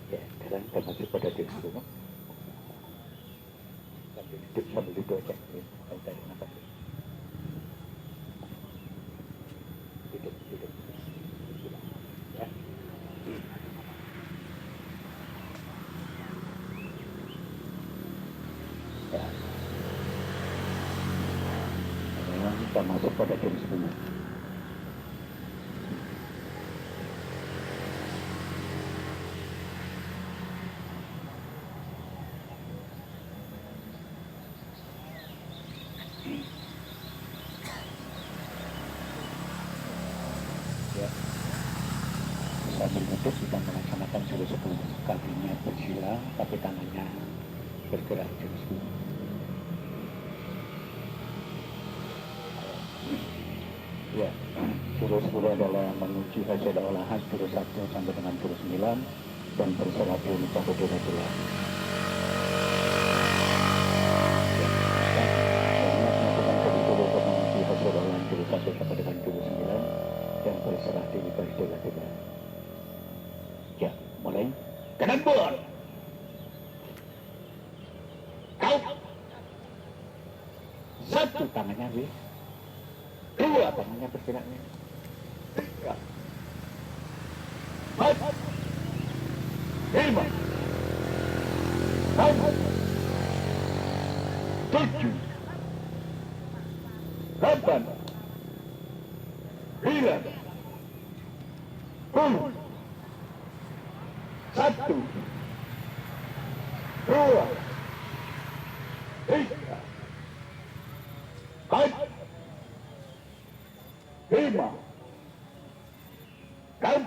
C: Ya, sekarang kita masuk pada tim semua. Sambil itu aja. Tarik nafas. Duduk. Ya. Ya. Memang kita masuk pada tim semua. Sambil duduk kita melaksanakan jurus 10. Kakinya bersila tapi tangannya bergerak jurus 10. Ya, jurus 10 adalah menguji hasil olahan jurus 1 sampai dengan jurus 9 dan berserah di unikah berdua-dua. Hasil olahan jurus 1 sampai dengan jurus 9 dan berserah di unikah berdua-dua. Ya, mulai. Kanan buat. Kau. Satu tangannya B. Dua tangannya bergeraknya. Tiga. Empat. Lima. Enam. Tujuh. Delapan. 9. 10. Satu, dua, tiga, empat, lima, enam,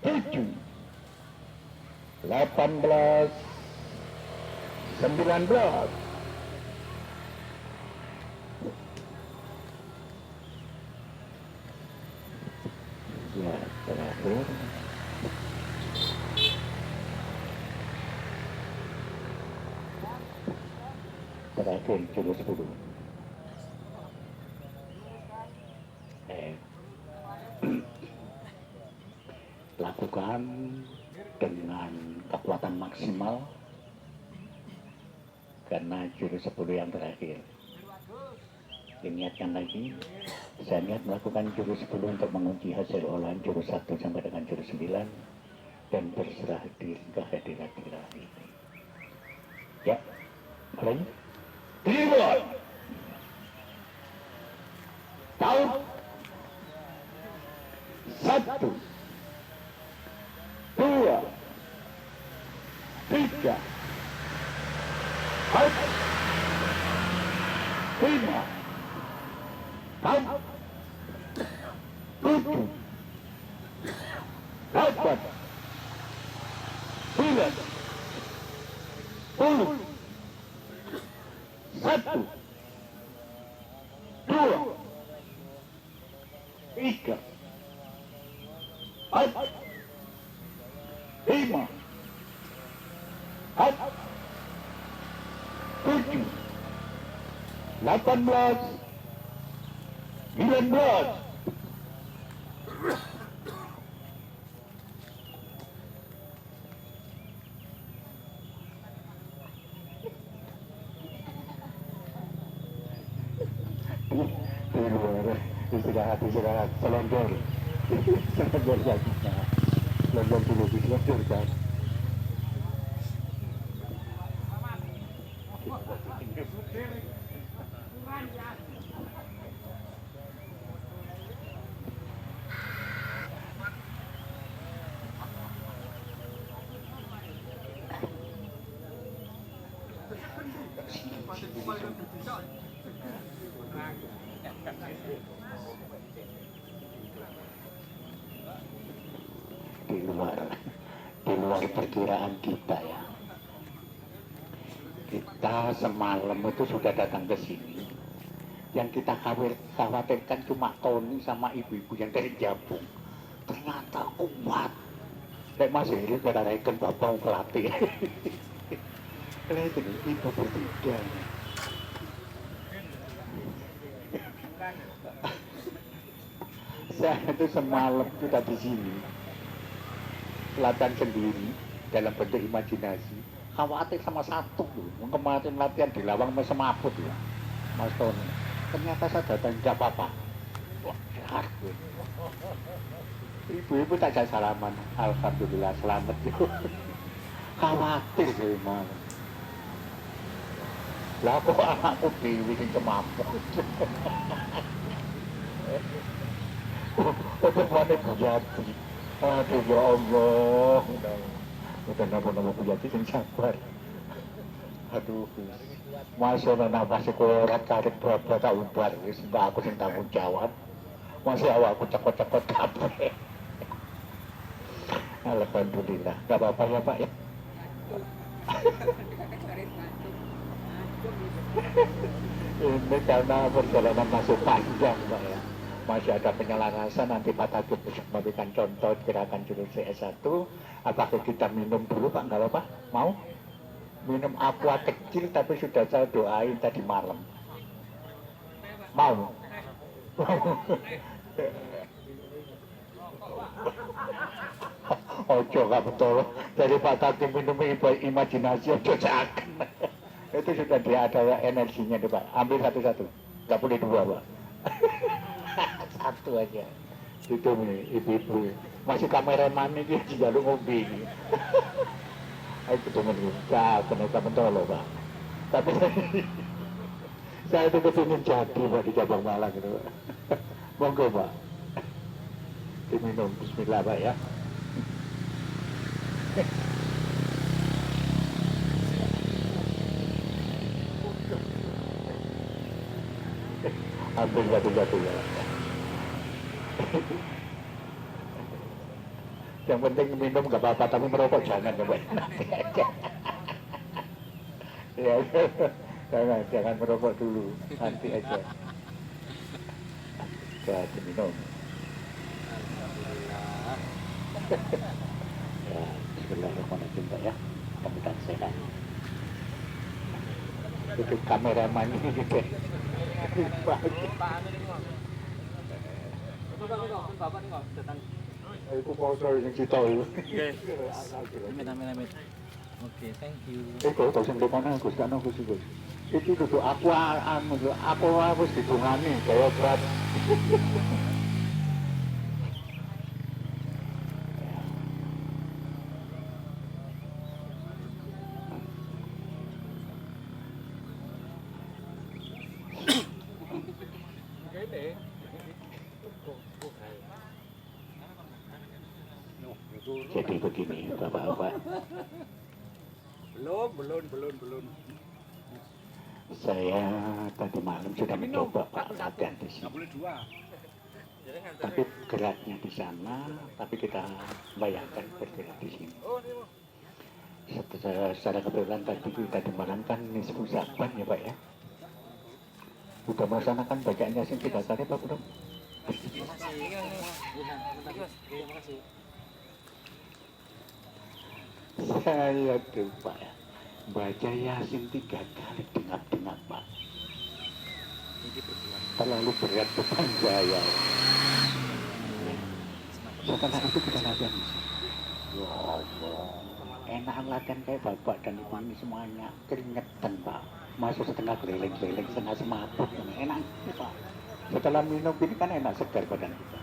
C: tujuh, 18, 19. Ya, terakhir. Terakhir jurus 10. Lakukan dengan kekuatan maksimal karena jurus 10 yang terakhir. Diingatkan lagi, saya niat melakukan jurus 10 untuk mengunci hasil olahan jurus 1 sampai dengan jurus 9 dan berserah diri kehadiran ilahi. Ya, mulai. Dibuat. Tahu. Satu. Dua. Tiga. Empat. Lima. Enam. Tujuh. Delapan. 9. 10. Satu, dua, tiga, empat, lima, enam, tujuh, 18, 19. Istirahat, selonjor lagi, selonjor dulu, selonjor kan. di luar perkiraan kita ya. Kita semalam itu sudah datang ke sini. Yang kita khawatirkan cuma Tony sama ibu-ibu yang dari Jabung. Ternyata kuat. Lek Mas Heri kita reken bapak pelatih. Lihat ini, itu bertiga. Saya itu semalam sudah di sini. Latihan sendiri dalam bentuk imajinasi. Khawatir sama satu loh. Kemarin latihan di Lawang Mas Semaput ya, Mas Tony. Ternyata saya datang tidak apa-apa. Wah, sehat gue. Ibu-ibu tak jadi salaman. Alhamdulillah selamat yo. Khawatir saya malam. Lah kok anakku dewi sing semaput. Mana Bujati. Aduh ya Allah. Udah nama-nama Bujati yang sabar. Aduh. Masuk nafas korat karet berapa tahun baru. Sebab aku yang tanggung jawab. Masih awak aku cekot-cekot kabeh. Alhamdulillah. Gak apa-apa ya Pak ya. Ini karena perjalanan masih panjang Pak ya. Masih ada penyelarasan, nanti Pak Tagib bisa memberikan contoh gerakan jurus CS1. Apakah kita minum dulu Pak? Enggak apa-apa? Mau? Minum aqua kecil tapi sudah saya doain tadi malam. Mau? Ojo gak betul. Dari Pak Tagib minum imajinasi ojo jangan. Itu sudah dia ada energinya deh Pak. Ambil satu-satu. Gak boleh dua Pak. Satu aja. Itu nih ibu-ibu. Masih kameraman ini juga lu ngombe ini. Ayo ketemu dulu. Kenapa mentolo Pak. Tapi saya itu kepingin jadi Pak di Cabang Malang gitu Pak. Monggo Pak. Diminum. Bismillah Pak ya. Ambil jatuh-jatuh ya. Yang penting minum gak apa-apa, tapi merokok jangan ya Pak. Nanti aja. Ya, jangan merokok dulu, nanti aja. Jadi minum. Ya, bismillahirrahmanirrahim Pak ya. Mudah-mudahan sehat. Itu kameraman ini gitu. Aku mau cari yang cerita itu.
B: Amit. Oke, thank you.
C: Kalau tahu sampai mana Gus, kan Gus. Itu duduk aku harus didungani gaya berat. Jadi begini Bapak-Bapak.
B: Belum.
C: Saya tadi malam sudah mencoba Pak latihan di sini. Tapi geraknya di sana, tapi kita bayangkan bergerak di sini. Secara kebetulan tadi kita di malam kan nisfu Syaban ya Pak ya. Udah melaksanakan bacaan Yasin 3 kali Pak belum? Saya tuh Pak ya, baca Yasin 3 kali dengar Pak. Terlalu berat beban saya. Setelah itu kita latihan. Ya Allah, enak latihan kayak bapak dan ibu ini semuanya keringetan Pak. Masuk setengah keliling-keliling, setengah semaput, enak Pak. Setelah minum ini kan enak segar badan kita.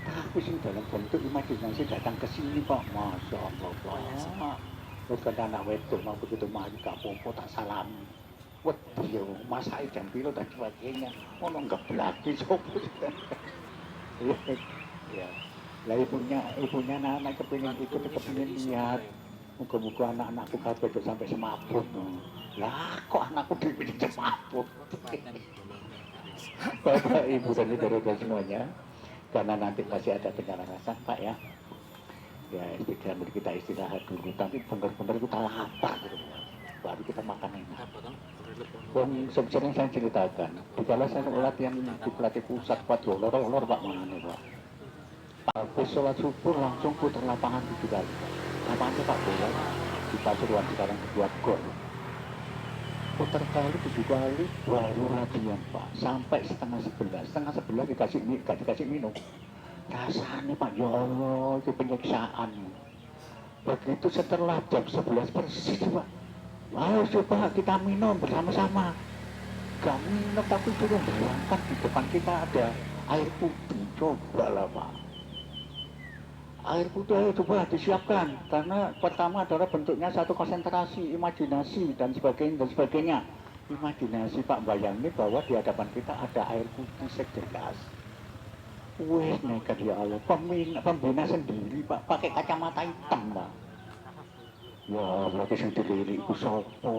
C: Tapi sih dalam bentuk imajinasi datang ke sini Pak, Masya Allah Pak. Terus kan anak wedok mau begitu maju gak pompo tak salam. Waduh, masa jam pilo dan sebagainya. Oh nggak belaki sopo. Ya, lah ibunya anak kepingin ikut, kepingin lihat. Muka-muka anak-anakku kabeh sampai semaput. Lah kok anakku dibikin semaput. Bapak, Ibu dan saudara semuanya, karena nanti masih ada penyelarasan Pak ya. Ya istirahat kita istirahat dulu, tapi benar-benar kita lapar gitu. Baru kita makan enak. Sering saya ceritakan, di kala saya latihan di pelatih pusat Pak lor Pak mana nih Pak. Habis sholat subuh langsung putar lapangan 7 kali. Lapangan sepak bola di Pasuruan sekarang dibuat gol. Putar kali 7 kali baru latihan Pak, sampai setengah 11 dikasih minum. Rasanya Pak, ya Allah, itu penyiksaan. Begitu setelah jam 11 persis Pak, ayo coba kita minum bersama-sama. Gak minum tapi turun berangkat, di depan kita ada air putih, cobalah Pak. Air putih ayo coba disiapkan, karena pertama adalah bentuknya satu konsentrasi, imajinasi dan sebagainya. Imajinasi Pak, bayangin bahwa di hadapan kita ada air putih segelas. Wih, nekat ya Allah, pembina sendiri Pak, pakai kacamata hitam Pak. Ya Allah, kesini dilirik ku sopo.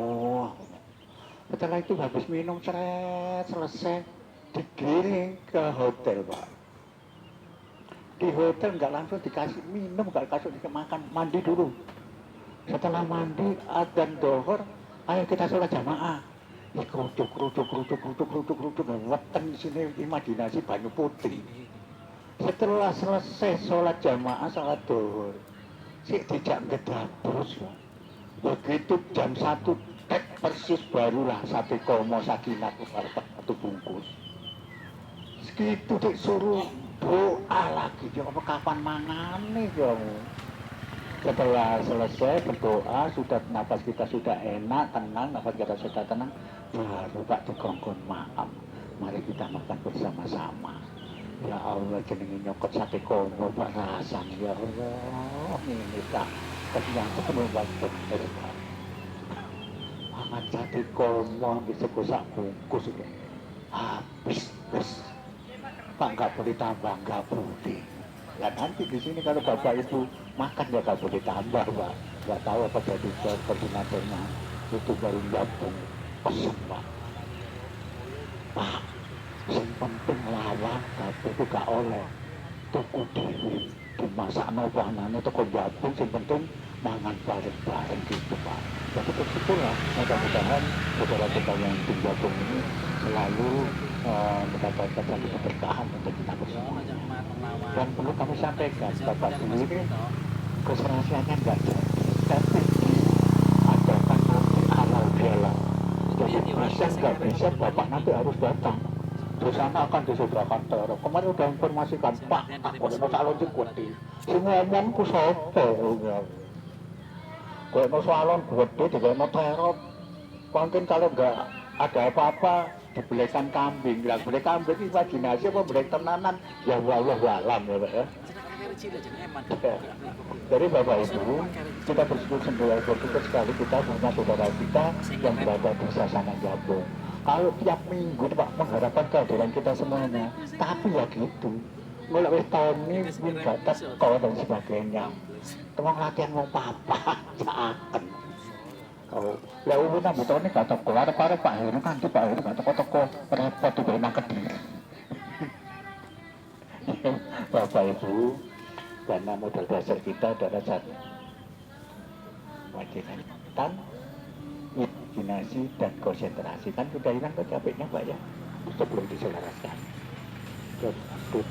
C: Setelah itu habis minum selesai, digiring ke hotel Pak. Di hotel nggak langsung dikasih minum, nggak kasih makan, mandi dulu. Setelah mandi, adzan dohor, ayo kita sholat jamaah. Kerucuk, weten di sini imajinasi banyu putih. Setelah selesai sholat jamaah, sholat dohor, si tidak ngedabus. Begitu jam 1 persis barulah sate komo sakinah keluar satu bungkus. Segitu disuruh doa lagi, ya apa kapan mangan nih kamu. Setelah selesai berdoa, sudah nafas kita sudah enak, tenang, nafas kita sudah tenang, baru Pak dikongkon maaf. Mari kita makan bersama-sama. Ya Allah, jenenge nyokot sate komo Pak, rasanya ya Allah, ini tak kenyang bener bener Pak. Mangan sate komo bisa sak bungkus ini habis Pak, nggak boleh tambah, nggak boleh. Ya nanti di sini kalau Bapak Ibu makan ya nggak boleh tambah Pak. Nggak tahu apa jadi koordinatornya itu baru gabung pesen Pak. Pak, yang penting lawan tapi itu gak oleh tuku dewi dimasak nopo anane toko gabung, yang penting mangan bareng-bareng gitu Pak. Jadi begitulah, mudah-mudahan saudara kita yang di gabung ini selalu mendapatkan satu keberkahan untuk kita bersama. Dan perlu kami sampaikan, Bapak Ibu ini kerahasiaannya enggak ada, tapi adakan nanti halal halal. Jadi bisa nggak bisa Bapak nanti harus datang. Di sana akan disediakan teror. Kemarin udah informasikan Pak, aku mau calon jekuti. Si ngomong ku sopo. Gue mau salon gede, juga mau teror. Mungkin kalau nggak ada apa-apa, dibelikan kambing. Bilang beli kambing imajinasi apa beli tenanan? Ya Allah alam ya Pak ya. Jadi Bapak Ibu, kita bersyukur sekali kita punya saudara kita yang berada di Sasana Gabung. Kalau tiap minggu Pak mengharapkan kehadiran kita semuanya, tapi ya gitu. Mulai tahun ini nggak teko dan sebagainya. Tolong latihan mau apa? Seakan. Kalau ya umumnya betul ini nggak teko. Ada Pak Heru kan Pak Heru nggak teko repot tuh enak Kediri. Bapak Ibu, karena modal dasar kita adalah satu kewajiban, imajinasi dan konsentrasi. Kan sudah hilang capeknya Pak ya, sebelum diselaraskan.
B: Bapak Ibu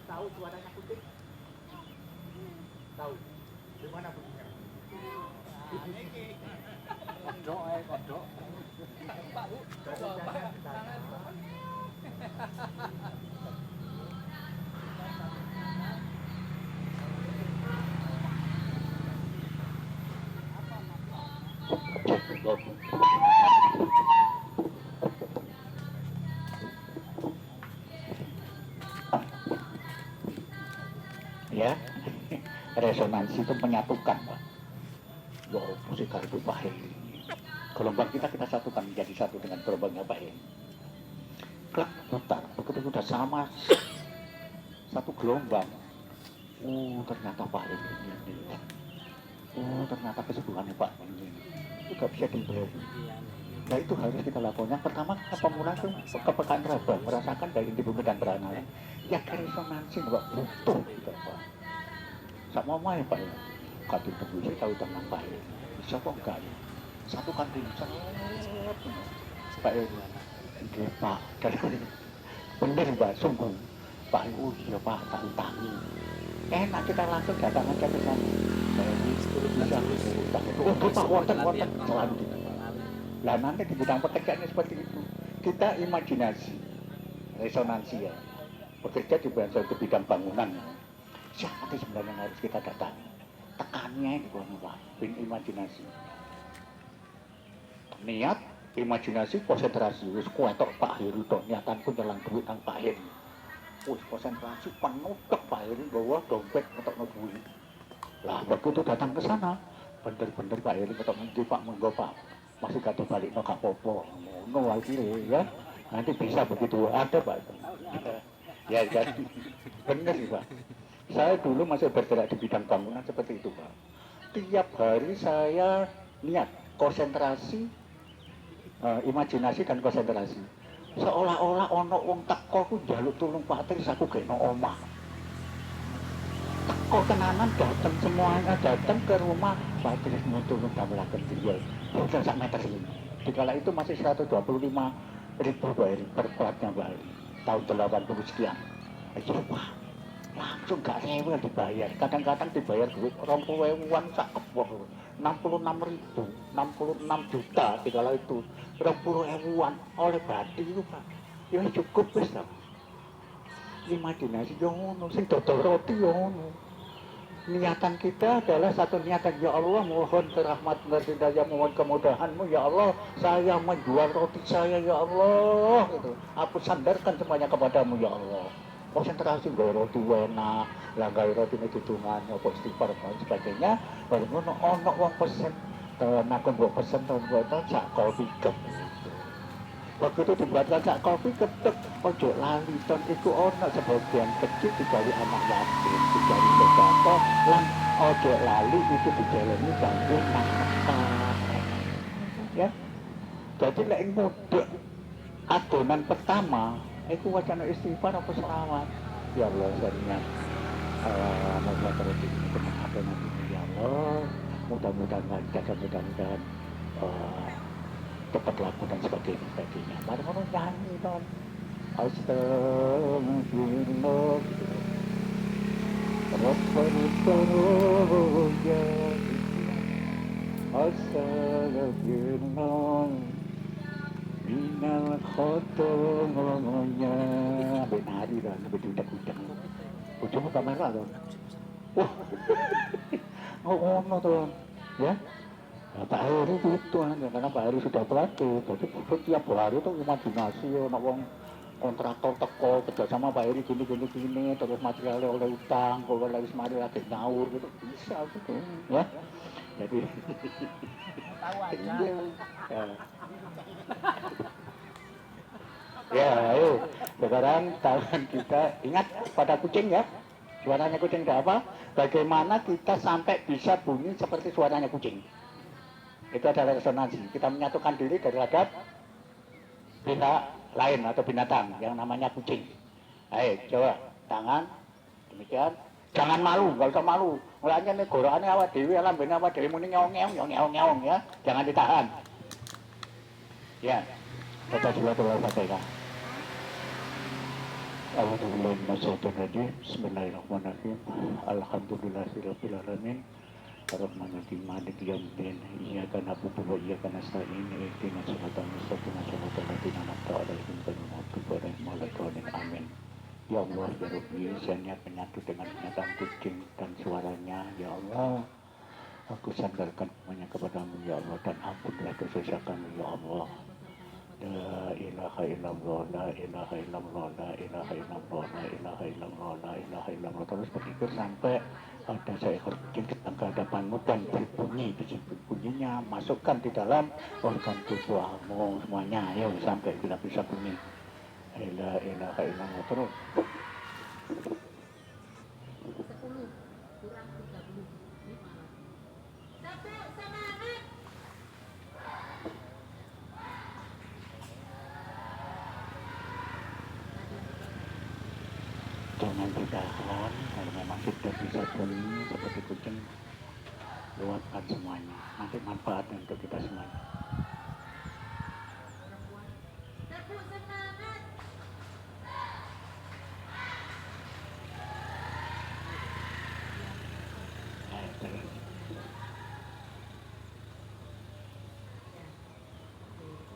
B: tahu suaranya putih? Tahu? Di mana putihnya? Kodok kodok. Pak Bu,
C: ya, resonansi itu menyatukan Pak. Ya musik kartu Pak Heli. Gelombang kita satukan menjadi satu dengan gelombangnya Pak Heli. Klak putar, begitu sudah sama satu gelombang. Oh ternyata Pak ini. Oh ternyata kesembuhannya Pak ini. Itu gak bisa dibeli. Nah itu harus kita lakukan. Yang pertama pemula itu kepekaan raba, merasakan dari inti bumi dan beranalan. Ya resonansi Pak butuh gitu Pak. Sama mau ya Pak ya. Kati tebusi tahu tenang Pak ya. Bisa kok enggak ya. Satu kan rinsan. Pak ya. Oke Pak. Bener Pak, sungguh. Pak oh iya Pak, tak utangi. Enak kita langsung datang aja ke sana. Bisa utang itu. Oh Pak, wonten selalu gitu. Nah nanti di bidang pekerjaannya seperti itu. Kita imajinasi, resonansi ya. Bekerja di bidang bangunan. Siapa sih sebenarnya yang harus kita datangi? Tekannya itu Pak, imajinasi. Niat, imajinasi, konsentrasi. Wis kuatok Pak Heru tok niatanku nyelang duit nang Pak Heru. Wis konsentrasi penuh tok Pak Heru bawa dompet untuk duit. Lah begitu datang ke sana, bener-bener Pak Heru untuk nanti Pak monggo Pak. Masih kata balik no gak apa-apa. Ngono akhirnya ya. Nanti bisa begitu ada Pak. Ya kan. Bener sih Pak. Saya dulu masih bergerak di bidang bangunan seperti itu Pak. Tiap hari saya niat konsentrasi, imajinasi dan konsentrasi. Seolah-olah ono wong teko ku njaluk tulung Pak Tris aku gak ono omah. Teko tenanan datang semuanya datang ke rumah Pak Tris mau tulung damelaken dia. Bukan sak meter ini. Dikala itu masih 125.000 Pak per platnya Bali. Tahun 80 sekian. Ayo Pak. Langsung gak rewel dibayar. Kadang-kadang dibayar duit 20.000-an sak kebok. 66.000, 66 juta dikala itu. 20.000-an oleh Badi itu Pak. Ya cukup wis ta. Imajinasi yo ngono, sing dodol roti yo ngono. Niatan kita adalah satu niatan, ya Allah mohon kerahmatan dan hidayah, mohon kemudahanmu ya Allah, saya menjual roti saya ya Allah gitu. Aku sandarkan semuanya kepadamu ya Allah. Konsentrasi gaya roti enak, lah gaya roti ini hitungan, apa istighfar dan sebagainya. Baru ngono ono wong pesen, aku mbok pesen tahun gue sak kopi gem. Begitu dibuatkan sak kopi ketek ojo lali ton iku ono sebagian kecil digawe anak yatim, digawe sedekah lan ojo lali itu dijalani kanggo nafkah. Ya. Jadi lek mudhek adonan pertama iku wacana istighfar apa selawat. Ya Allah sarinya moga terus ini kena adonan ini ya Allah. Mudah-mudahan lancar, mudah-mudahan cepat laku dan sebagainya. Baru mau nyanyi dong. Astagfirullah. Rabbana ya. Astagfirullah. Minal khotomonya. Benari lah, lebih tidak-tidak. Ujungnya kamera dong. Wah. Ngono tuh. Ya. Nah, Pak Heri itu karena Pak Heri sudah pelatih, jadi setiap hari itu imajinasi, nak wong kontraktor teko kerjasama Pak Heri gini, terus materialnya oleh utang, kalau lagi semari lagi ngawur gitu, bisa gitu, ya. Jadi,
B: Tahu aja.
C: ya, ayo, sekarang tangan kita ingat pada kucing ya, suaranya kucing tidak apa, bagaimana kita sampai bisa bunyi seperti suaranya kucing. Itu adalah resonansi. Kita menyatukan diri terhadap pihak lain atau binatang yang namanya kucing. Ayo, coba tangan, demikian. Jangan malu, nggak usah malu. Mulanya nih gorokannya awak dewi, lambene awak dewi muni ngeong ya. Jangan ditahan. Ya, baca dulu Al-Fatihah. Bismillahirrahmanirrahim. Alhamdulillahirabbil alamin. Ar-Rahmanir-Rahim Maliki Yaumiddin. Iyyaka na'budu wa iyyaka nasta'in. Ihdinas siratal mustaqim. Shiratal ladzina an'amta 'alaihim ghairil maghdubi 'alaihim waladdallin. Amin. Ya Allah, ya Rabbi, saya niat menyatu dengan binatang kucing dan suaranya, ya Allah. Aku sandarkan semuanya kepadamu, ya Allah, dan ampunlah dosa kami, ya Allah. La ilaha illallah, la ilaha illallah, la ilaha illallah, la ilaha illallah, la ilaha illallah. Terus berpikir sampai ada seekor kucing datang ke hadapanmu dan berbunyi, bunyinya masukkan di dalam organ tubuhmu semuanya, ayo sampai bila bisa bunyi. La ilaha illallah terus. jangan ditahan. Kalau memang sudah bisa bunyi seperti kucing, luapkan semuanya. Nanti manfaat untuk kita semuanya.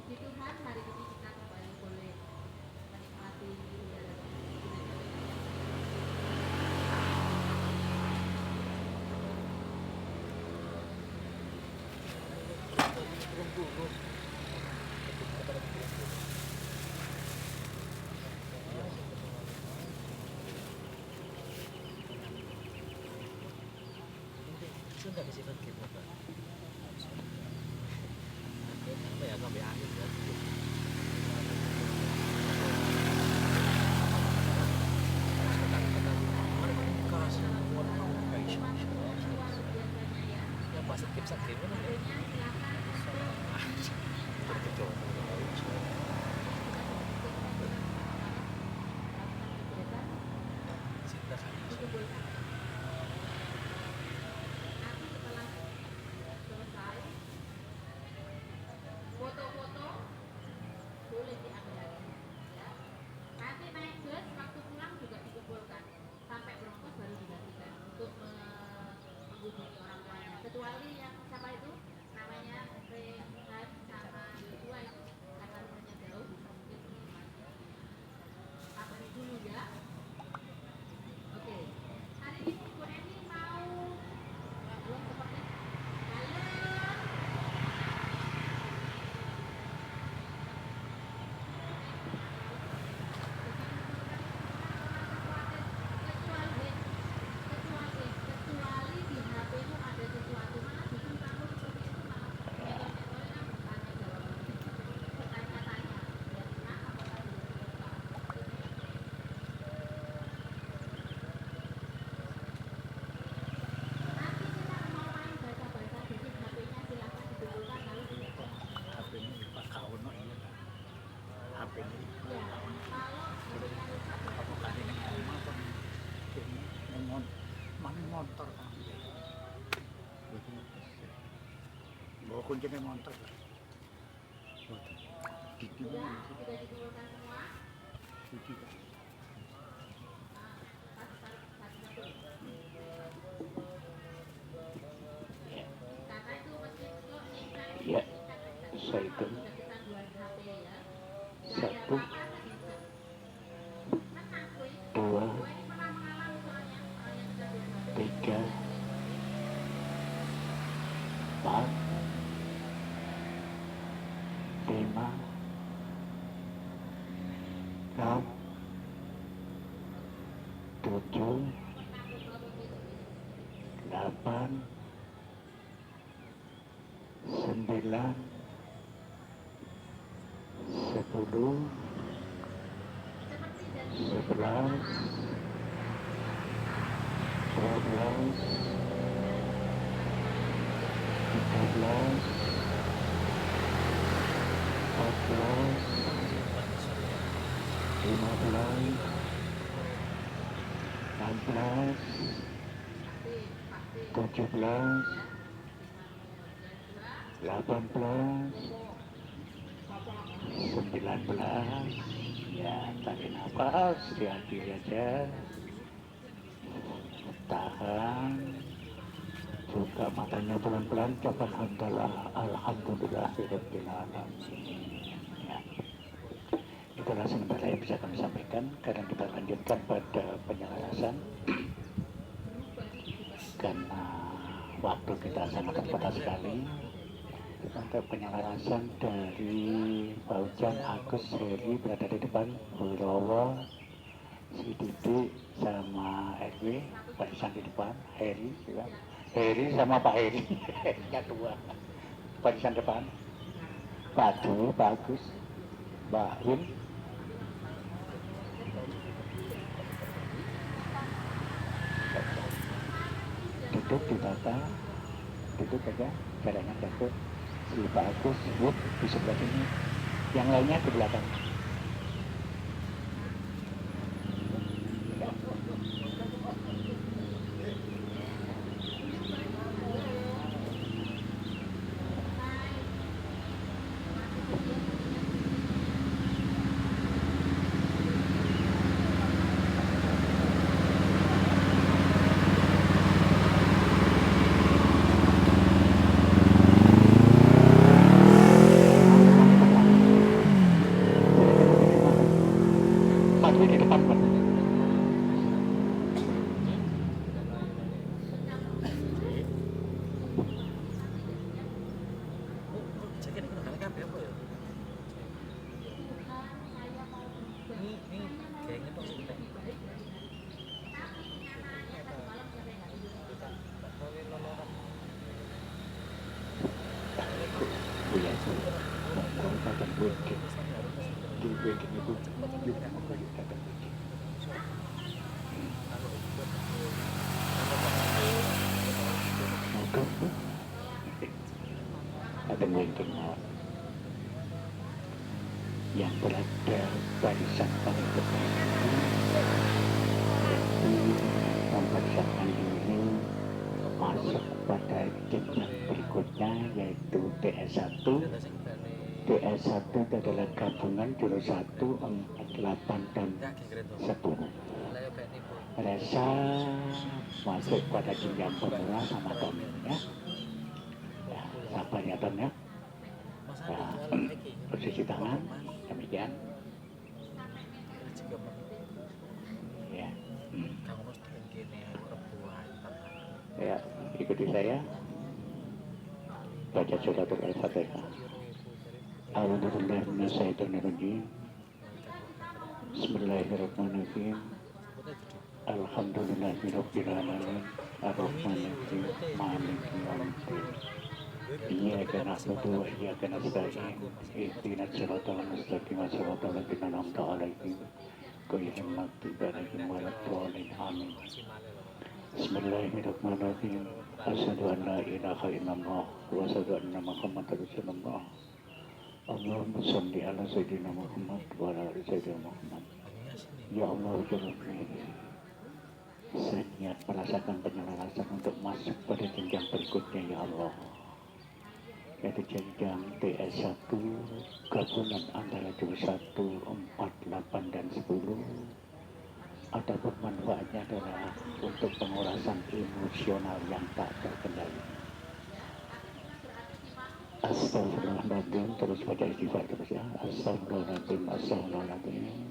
B: Puji Tuhan, hari ini kita kembali boleh menikmati udara
D: sudah disifat gitu Pak. Apa ya sampai akhir ya. Ya pas sakit kan ya.
B: foto-foto boleh diambil ya. Nanti naik bus waktu pulang juga dikumpulkan sampai berangkat baru digantikan untuk menghubungi orang tuanya, kecuali yang siapa itu namanya Rehan sama Joshua itu karena rumahnya jauh mungkin apa dulu ya. Oke, hari ini Bu Eni mau belum seperti halo. Kecuali di HP itu ada sesuatu, malah bikin kamu seperti itu malah bertanya jawab bertanya-tanya ya kenapa kok tadi nanti kita mau main baca-baca dikit HP-nya silahkan dikumpulkan lalu tidak
D: HP ini Pak Kauno ini HP ini
B: ya kalau HP-nya rusak
D: apa tadi ini motor ini motor kan bawa kuncinya motor gitu
B: sudah dikumpulkan semua.
D: gitu
B: Karena itu mesti kok
C: Ya, saya hitung. Satu, dua, tiga, empat, lima, enam, tujuh, delapan, sembilan, 10, 11, 12, 13, 14, 15, 16, 17, 18, 19, ya tarik nafas, hati-hati aja, tahan, buka matanya pelan-pelan, coba alhamdulillah ya. Itulah sementara yang bisa kami sampaikan. Sekarang kita lanjutkan pada penyelarasan karena waktu kita sangat terbatas sekali. Untuk penyelarasan dari Paujan, Agus, Heri berada di depan, Wirowo, si Didi sama RW, Pak Isan di depan, Heri juga. Heri sama Pak Heri, Herinya dua. Pak Isan depan, Pak Dwi, Pak Agus, Mbak Win. Duduk di tata, duduk aja, jalannya jatuh. Si Pak Agus, Win di sebelah sini, yang lainnya di belakang. itu TS1. TS1 itu adalah gabungan jurus 1, 4, 8 dan 10. Resa masuk pada jenjang pemula sama Tom ya. Ya, sabar ya Tom ya. Nah, posisi tangan demikian. Ya. Ya, ikuti saya. Baca suratul Al-Fatihah. A'udzubillahi minasyaitonirrajim. Bismillahirrahmanirrahim. Alhamdulillahirabbil alamin. Arrahmanirrahim. Maliki yaumiddin. Iyyaka na'budu wa iyyaka nasta'in. Ihdinas siratal mustaqim, siratal ladzina an'amta 'alaihim ghairil maghdubi 'alaihim waladdallin. Amin. Bismillahirrahmanirrahim. Asyhadu an la ilaha illallah wa asyhadu anna Muhammadar Rasulullah. Allahumma shalli ala sayyidina Muhammad wa ala ali sayyidina Muhammad. Ya Allah, saya niat merasakan penyelarasan untuk masuk pada jenjang berikutnya ya Allah, yaitu jenjang TS1 gabungan antara jurus 1, 4, 8 dan 10. Adapun manfaatnya adalah untuk pengurasan emosional yang tak terkendali. Astagfirullahaladzim, terus baca istighfar terus ya. Astagfirullahaladzim, astagfirullahaladzim,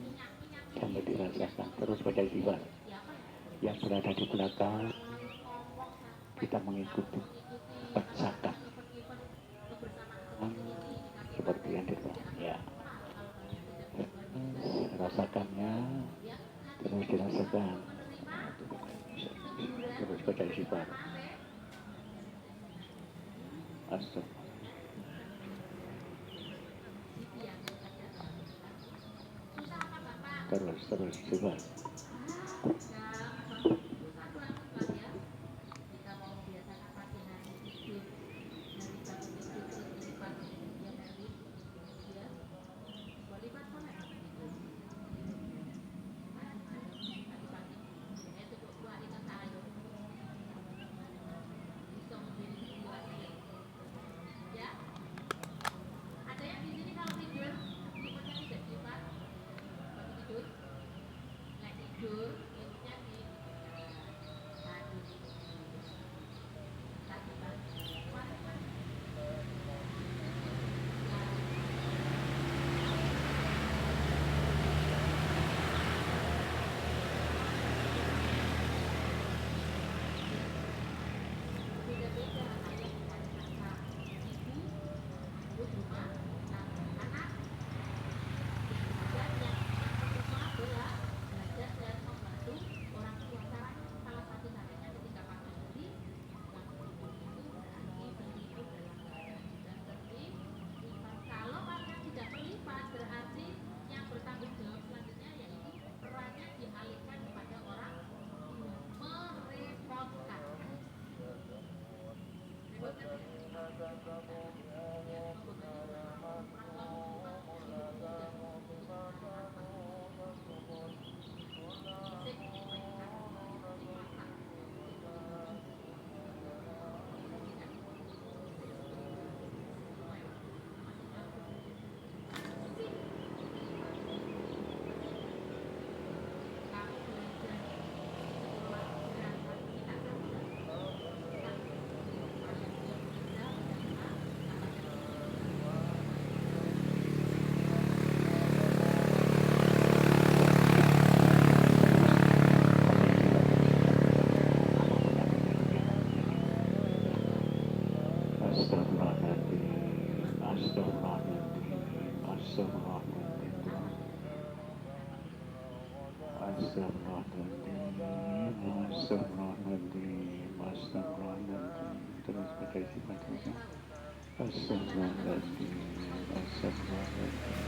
C: sampai dirasakan. Terus baca istighfar. Yang berada di belakang kita mengikuti percakapan seperti yang di bawah ya. Rasakannya, terus dirasakan. Terus baca istighfar. Astagfirullah. Terus coba. Terus baca istighfar terus ya. Astagfirullahaladzim, astagfirullahaladzim.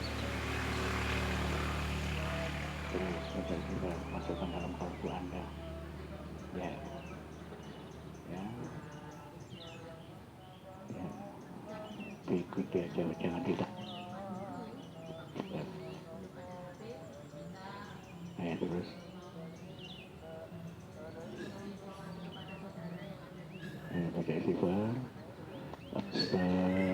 C: Terus baca istighfar, masukkan dalam kalbu Anda. Ya. Ya. Ya. Diikuti aja, jangan tidak. Ya. Ayo terus. Ayo baca istighfar. Astagfirullah.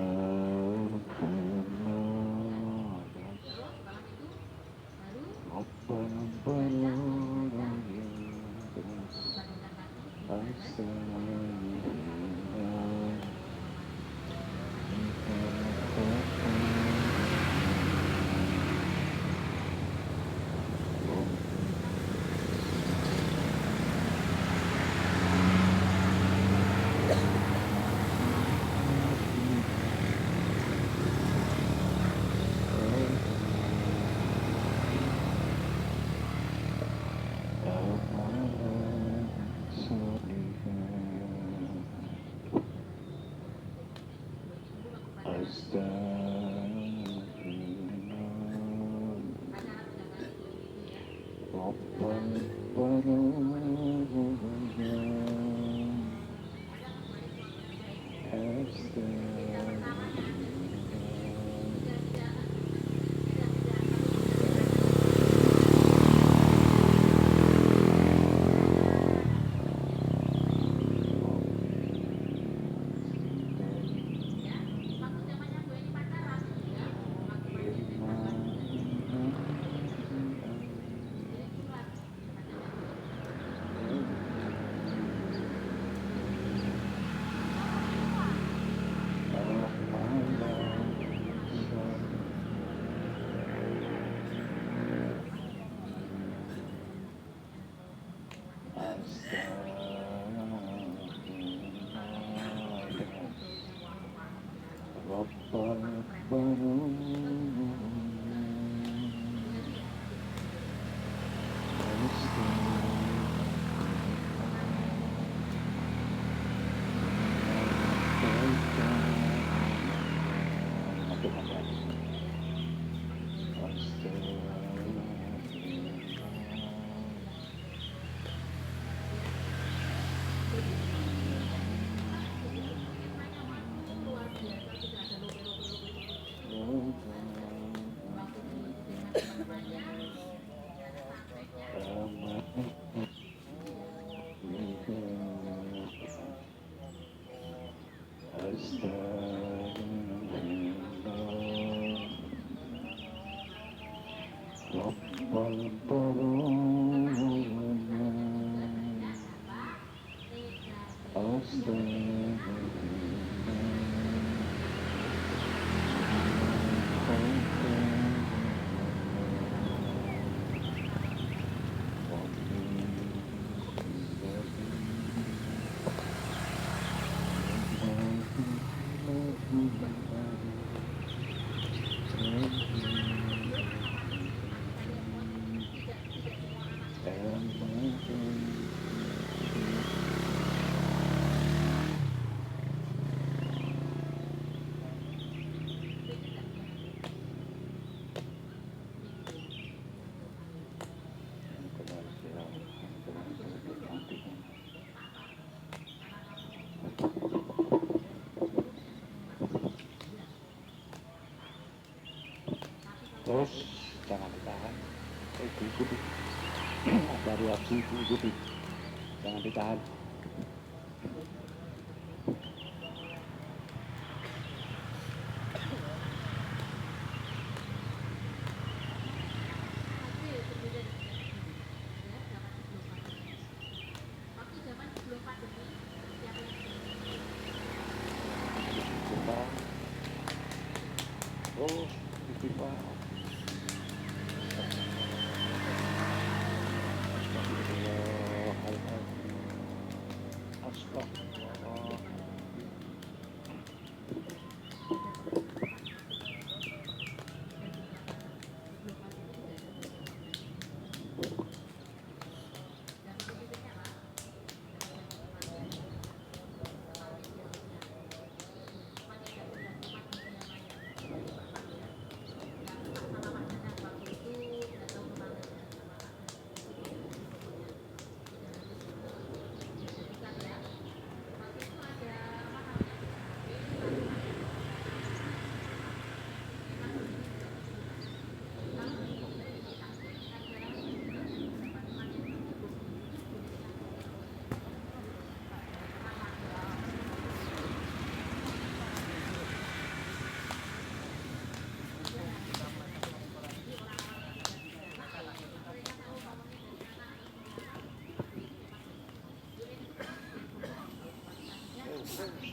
C: Terus jangan ditahan, diikuti. Ada reaksi diikuti, jangan ditahan.
B: Waktu zaman sebelum pandemi, siapa yang
C: Kita terus istighfar. Astagfirullahaladzim.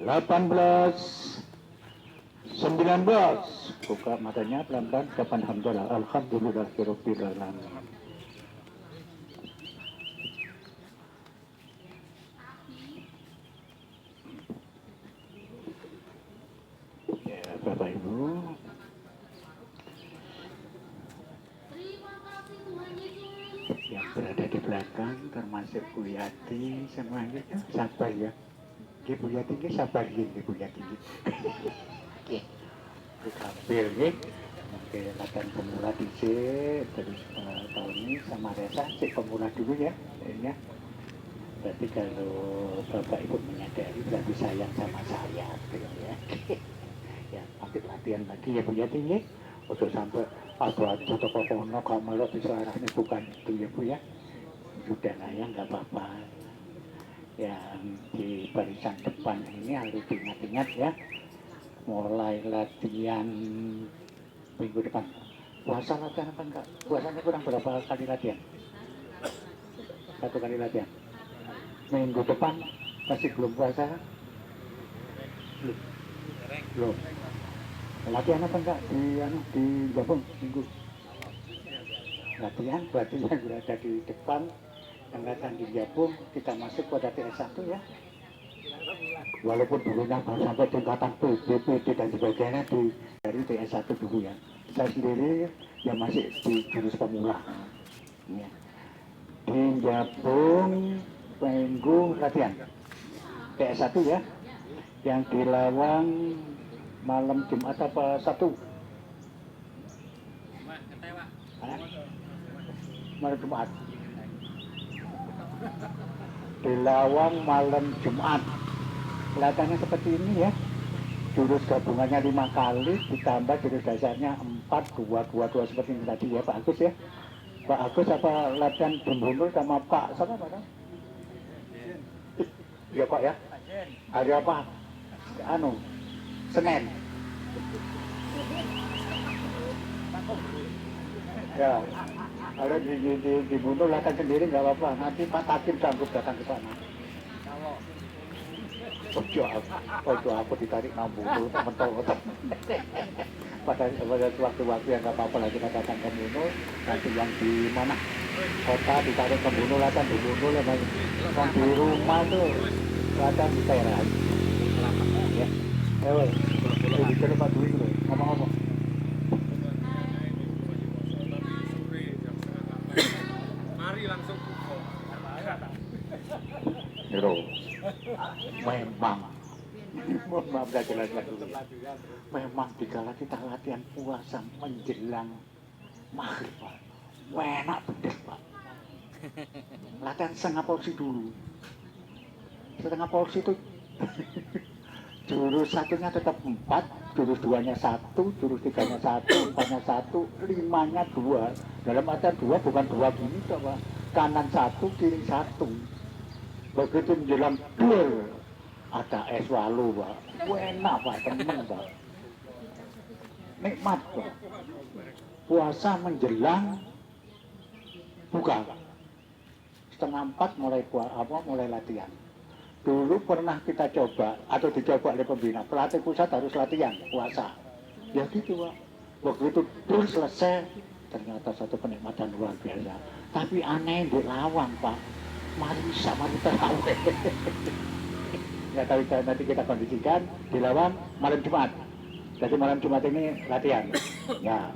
A: 18, 19. Buka matanya pelan-pelan. Depan hamdalah. Alhamdulillahirabbil alamin. Ya, Bapak Ibu.
B: Terima kasih Tuhan Yesus.
A: Yang berada di belakang termasuk Bu Yati semuanya sabar ya. Bu Yati ini sabar ya, Bu Yati. Oke, ambil ya. Oke, latihan pemula dicek terus tahun ini sama Reza cek pemula dulu ya. Ya. Berarti kalau Bapak Ibu menyadari berarti sayang sama saya gitu ya. Ya, ambil latihan lagi ya Bu Yati ya. Untuk sampai adu-adu toko-kono kalau melok bisa arahnya bukan itu ya Bu ya. Sudah lah ya, nggak apa-apa. Yang di barisan depan ini harus diingat-ingat ya. Mulai latihan minggu depan. Puasa latihan apa enggak? Puasanya kurang berapa kali latihan? 1 kali latihan. Minggu depan masih belum puasa? Belum. Latihan apa enggak di gabung minggu? Latihan berarti yang berada di depan yang latihan di gabung kita masuk pada TS1 ya. Walaupun dulunya baru sampai tingkatan PB, PD dan sebagainya dari TS1 dulu ya. Saya sendiri yang masih di jurus pemula. Ya. Di gabung minggu latihan TS1 ya. Yang di Lawang malam Jumat apa Sabtu? Malam Jumat. Di Lawang malam Jumat. Latihannya seperti ini ya. Jurus gabungannya 5 kali ditambah jurus dasarnya 4, 2, 2, 2 seperti ini tadi ya Pak Agus ya. Pak Agus apa latihan Bumbu sama Pak siapa Pak? Ya Pak ya. Hari apa? Anu Senin. Ya, kalau di Bunul latihan sendiri nggak apa-apa. Nanti Pak Takim sanggup datang ke sana. Ojo aku ditarik nambung dulu teman-teman. Pada waktu-waktu yang nggak apa-apa lagi kita datang ke Bunul. Nanti yang di mana kota ditarik ke Bunul latihan di Bunul ya. Yang di rumah tuh latihan di teras. Ya, jadi Pak Dwi dulu ngomong-ngomong.
D: Mari langsung
A: Nero, memang, maaf gak jelas dulu. Memang dikala kita latihan puasa menjelang maghrib, Pak. Enak bener, Pak. Latihan setengah porsi dulu. Setengah porsi itu jurus satunya tetap 4, jurus 2-nya 1, jurus 3-nya 1, 4-nya 1, 5-nya 2. Dalam artian 2 bukan 2 gini, Pak. Kanan 1, kiri 1. Begitu menjelang dur ada es walu Pak, enak Pak, temen Pak, nikmat Pak. Puasa menjelang buka Pak. Setengah 4 mulai latihan. Dulu pernah kita coba atau dicoba oleh pembina, pelatih pusat harus latihan puasa. Ya gitu Pak. Begitu dur selesai, ternyata satu kenikmatan luar biasa. Tapi aneh di Lawang Pak. Mari terawih. Nggak tahu nanti kita kondisikan di Lawang malam Jumat. Jadi malam Jumat ini latihan. Ya,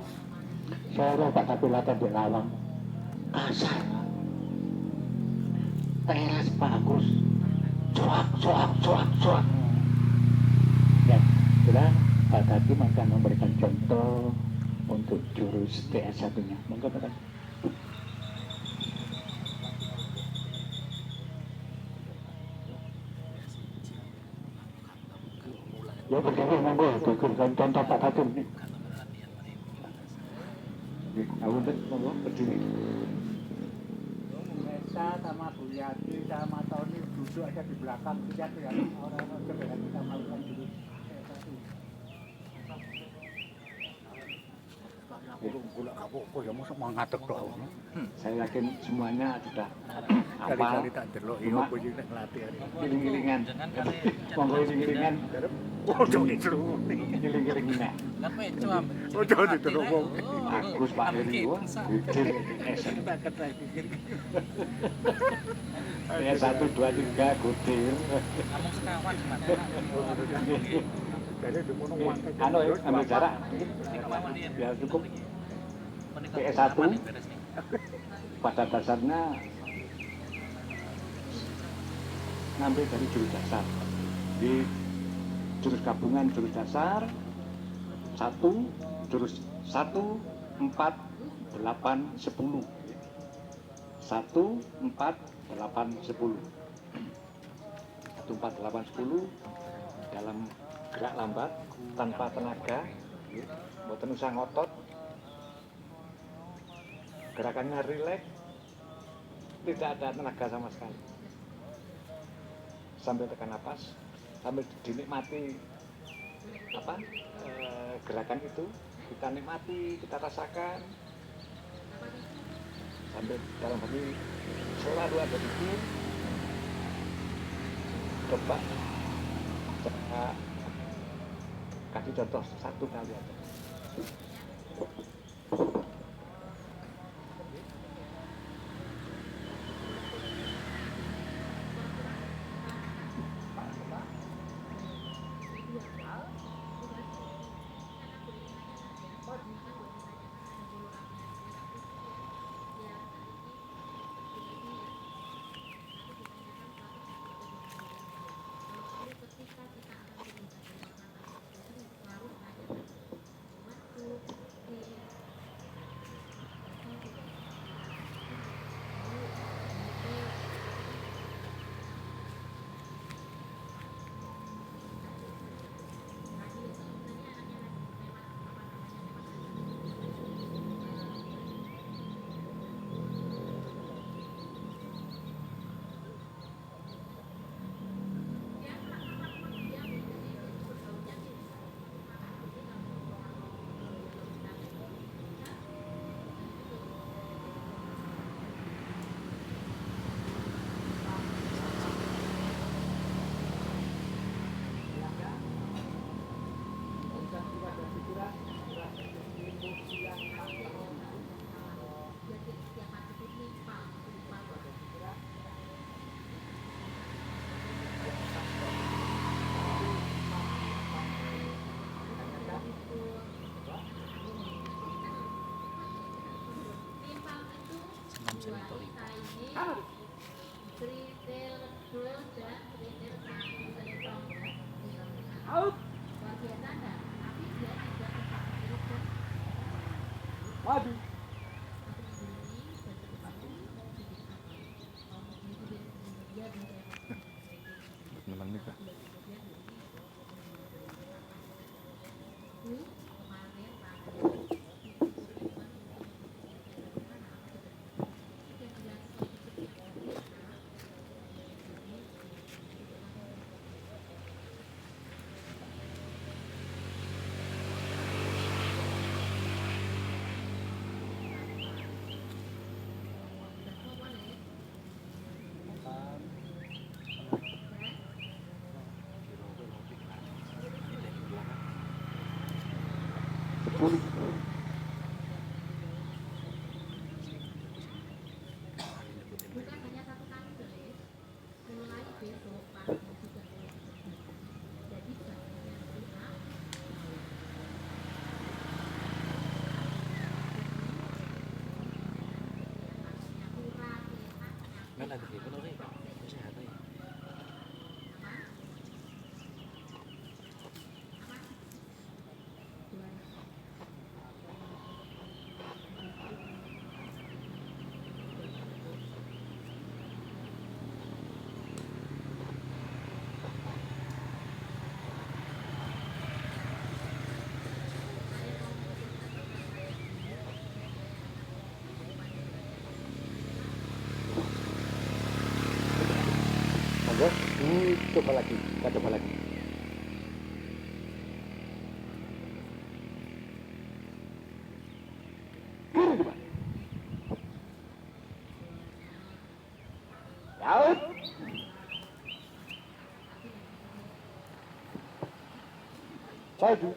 A: sore Pak tapi latihan di Lawang kasar. Teras bagus. Cuak. Ya, sudah Pak Hakim akan memberikan contoh untuk jurus TS1-nya. Monggo Pak. Ya bergabung monggo, berikan contoh Pak Hakim nih. Aku monggo berdiri. Mesa sama Bu Yati sama Tony duduk aja di belakang lihat ya orang-orang kemudian kita melakukan dulu. Saya yakin semuanya sudah
D: Kali-kali tak delok iya apa sih nek nglatih hari.
A: Giling-gilingan.
C: Jangan kali
A: Monggo giling-gilingan.
D: Ojo itu.
A: Giling-gilingan.
C: kan meco am.
D: Ojo didelok wong.
A: Agus Pak Heri wah. Gudil SN.
D: Tak ketek pikir.
A: Ya 1 2 3 gudil.
C: Ngomong sekawan Mas.
D: Jadi di kono mangke.
A: Anu ambil jarak. Ya cukup. PS1 pada dasarnya ngambil dari jurus dasar di jurus gabungan jurus dasar 1 jurus 1 4 8 10 1 4 8 10 1 4 8 10 dalam gerak lambat tanpa tenaga mboten usah ngotot gerakannya rileks tidak ada tenaga sama sekali sambil tekan napas sambil dinikmati gerakan itu kita nikmati kita rasakan sambil dalam hati selalu ada pikir coba kasih contoh 1 kali aja.
D: Memang nikah.
B: Bukan hanya 1 kali boleh, mulai besok pagi juga boleh. Jadi baginya siap.
C: Kan ada di kono iki. Sehat iki.
A: Monggo, ini coba lagi, kita coba lagi.
C: Maju.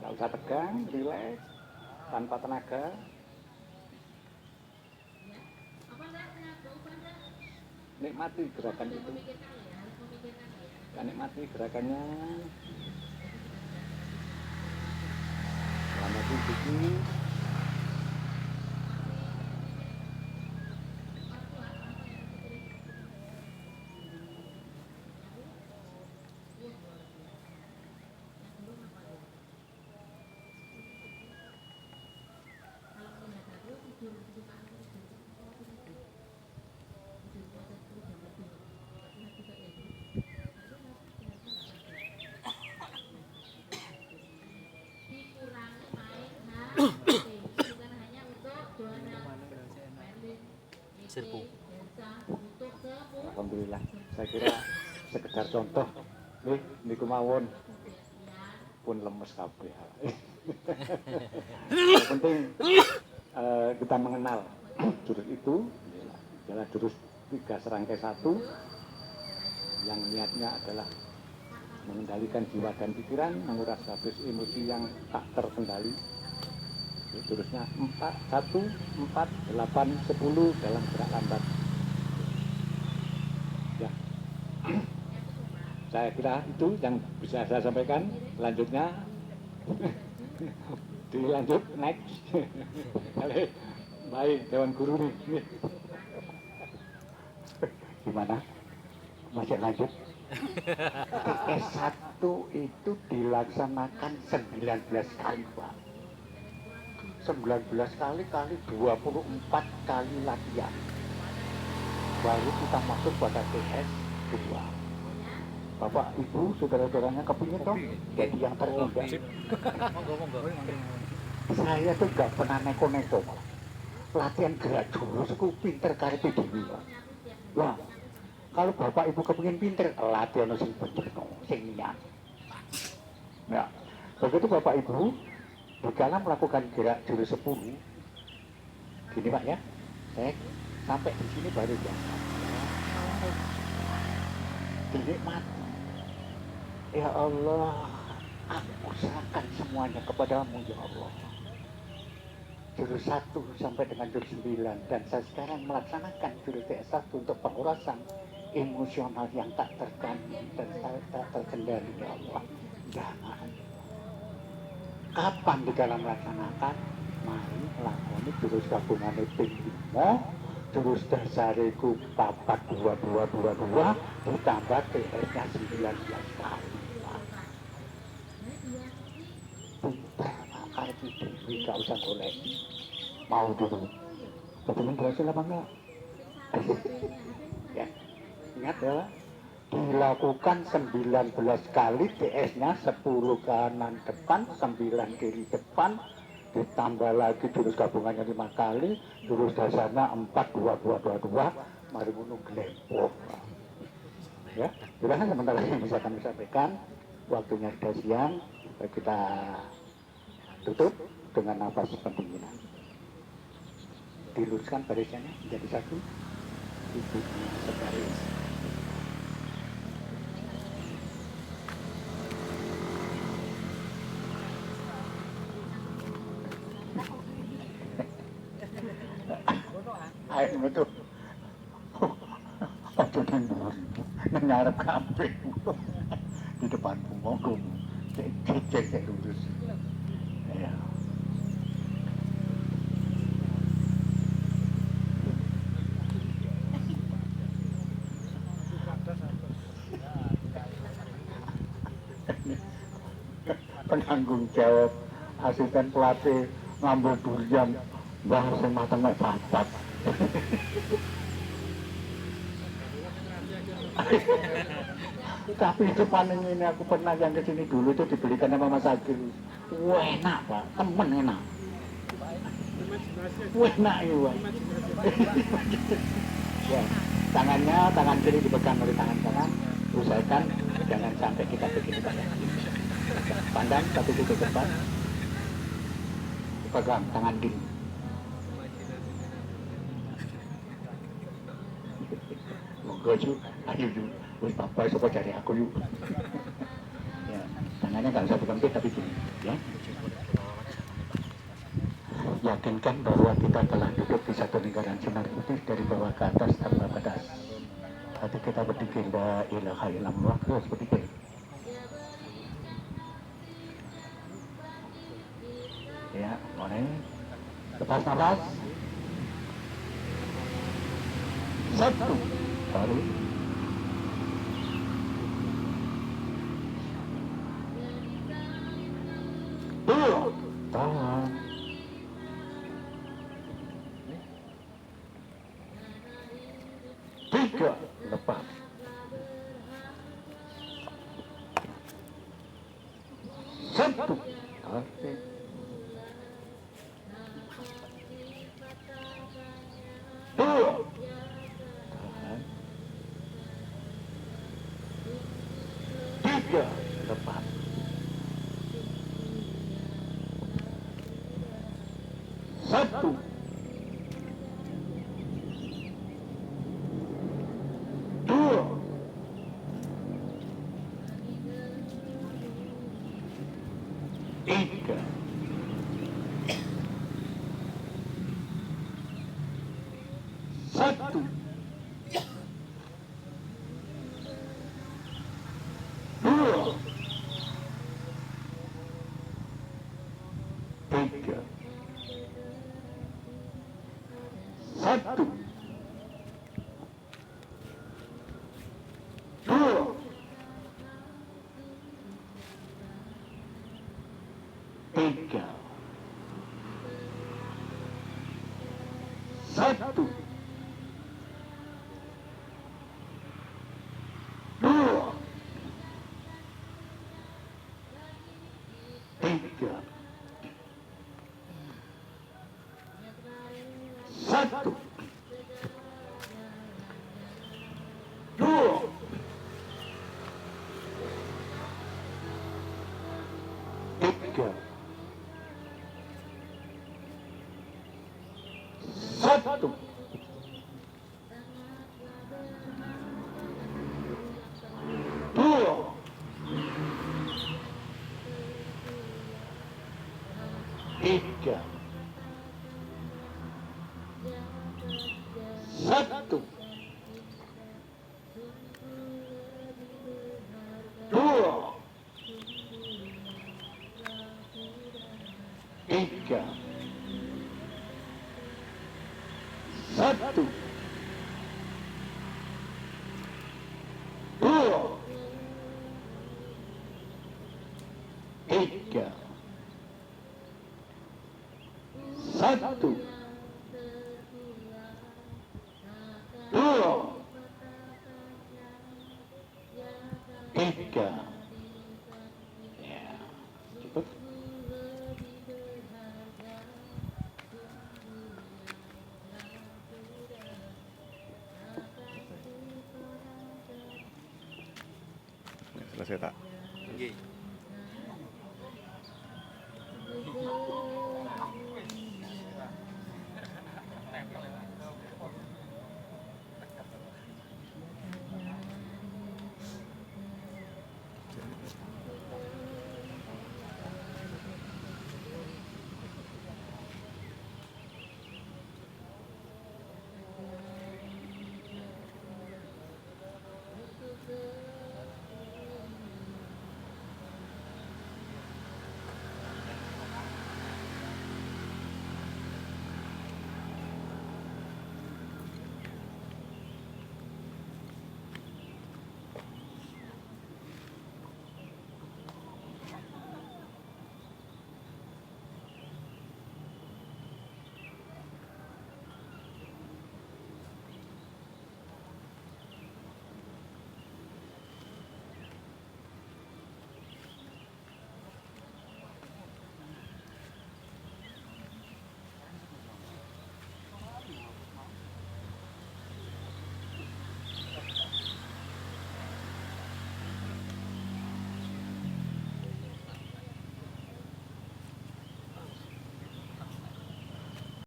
C: Nggak usah tegang, rileks, tanpa tenaga.
B: Apa enggak ubah enggak?
C: Nikmati gerakan itu.
B: Memikirkan ya, harus memikirkan ya.
C: Nikmati gerakannya. Selamat gigi.
B: Dikurangi main bukan hanya untuk zona pendek,
D: Sirku.
B: untuk sepuluh.
C: Alhamdulillah. Saya kira sekedar contoh. Nih, niku mawon pun lemes kabeh. Yang penting kita mengenal jurus itu adalah jurus 3 serangkai 1 yang niatnya adalah mengendalikan jiwa dan pikiran, menguras habis emosi yang tak terkendali. Jurusnya 1, 4, 8, 10 dalam gerak lambat. Ya. Saya kira itu yang bisa saya sampaikan. Selanjutnya dilanjut next. Baik, Dewan Guru nih. Gimana? Masih lanjut? S1 itu dilaksanakan 19 kali, Pak. 19 kali kali 24 kali latihan. Baru kita masuk pada TS 2. Bapak, Ibu, saudara-saudaranya kepingin dong jadi yang termuda.
D: Monggo.
C: Saya tuh gak pernah neko-neko. Latihan gerak jurus itu pinter karepe dhewe. Wah, kalau Bapak Ibu kepingin pinter, latihan sing bener, sing niat. Ya, begitu Bapak Ibu di dalam melakukan gerak jurus 10. Gini Pak ya, saya sampai di sini baru ya. Dinikmati. Ya Allah, aku serahkan semuanya kepadamu ya Allah. Jurus 1 sampai dengan jurus 9 dan saya sekarang melaksanakan jurus TS1 untuk pengurasan emosional yang tak terkendali dan tak terkendali ya Allah. Jangan. Kapan di dalam melaksanakan? Mari lakoni jurus gabungan ping 5, jurus dasariku 42222 ditambah TS-nya 19 kali. Pintar akar dewi, gak usah golek. Mau dulu. Kebetulan berhasil apa enggak? Ya, ingat ya, dilakukan 19 kali TS-nya 10 kanan depan, 9 kiri depan, ditambah lagi jurus gabungannya 5 kali, jurus dasarnya 42222, mari ngono glempok. Ya, silahkan sebentar lagi bisa kami sampaikan. Waktunya sudah siang, kita tutup dengan nafas pendinginan. Diluruskan barisannya menjadi satu, ibu sebaris. Ayo betul. Aduh nang ngarep kabeh. Di depan monggo. Cek lurus. Ya. Penanggung jawab asisten pelatih ngambil durian bang sing mateng mek papat. Tapi depan ini aku pernah yang kesini dulu itu dibelikan sama Mas Agil. Wah enak Pak, temen enak. Wah enak ya Pak. Ya, tangan kiri dipegang oleh tangan kanan. Usahakan jangan sampai kita begini Pak ya. Pandang satu titik depan. Pegang tangan kiri. Monggo Gue yuk, ayo yuk, wis bapak coba cari aku yuk. Ya, tangannya nggak usah diganti tapi gini, ya. Yakinkan bahwa kita telah duduk di satu lingkaran sinar putih dari bawah ke atas tanpa batas. Hati kita berdikir la ilaha illallah, terus berdikir. Ya, mulai. Lepas nafas. Satu, baru. Dua, tahan. Tiga, lepas. Satu, tarik. Dua, tahan. Tiga, lepas. Satu, dua, tiga, satu, dua, tiga, satu, dua, tiga, satu, dua, tiga, satu, dua, tiga, satu, dua, tiga, satu, dua, tiga, satu, dua, tiga, satu, dua, tiga. Ya, cukup.
E: Selesai tak?
D: Nggih.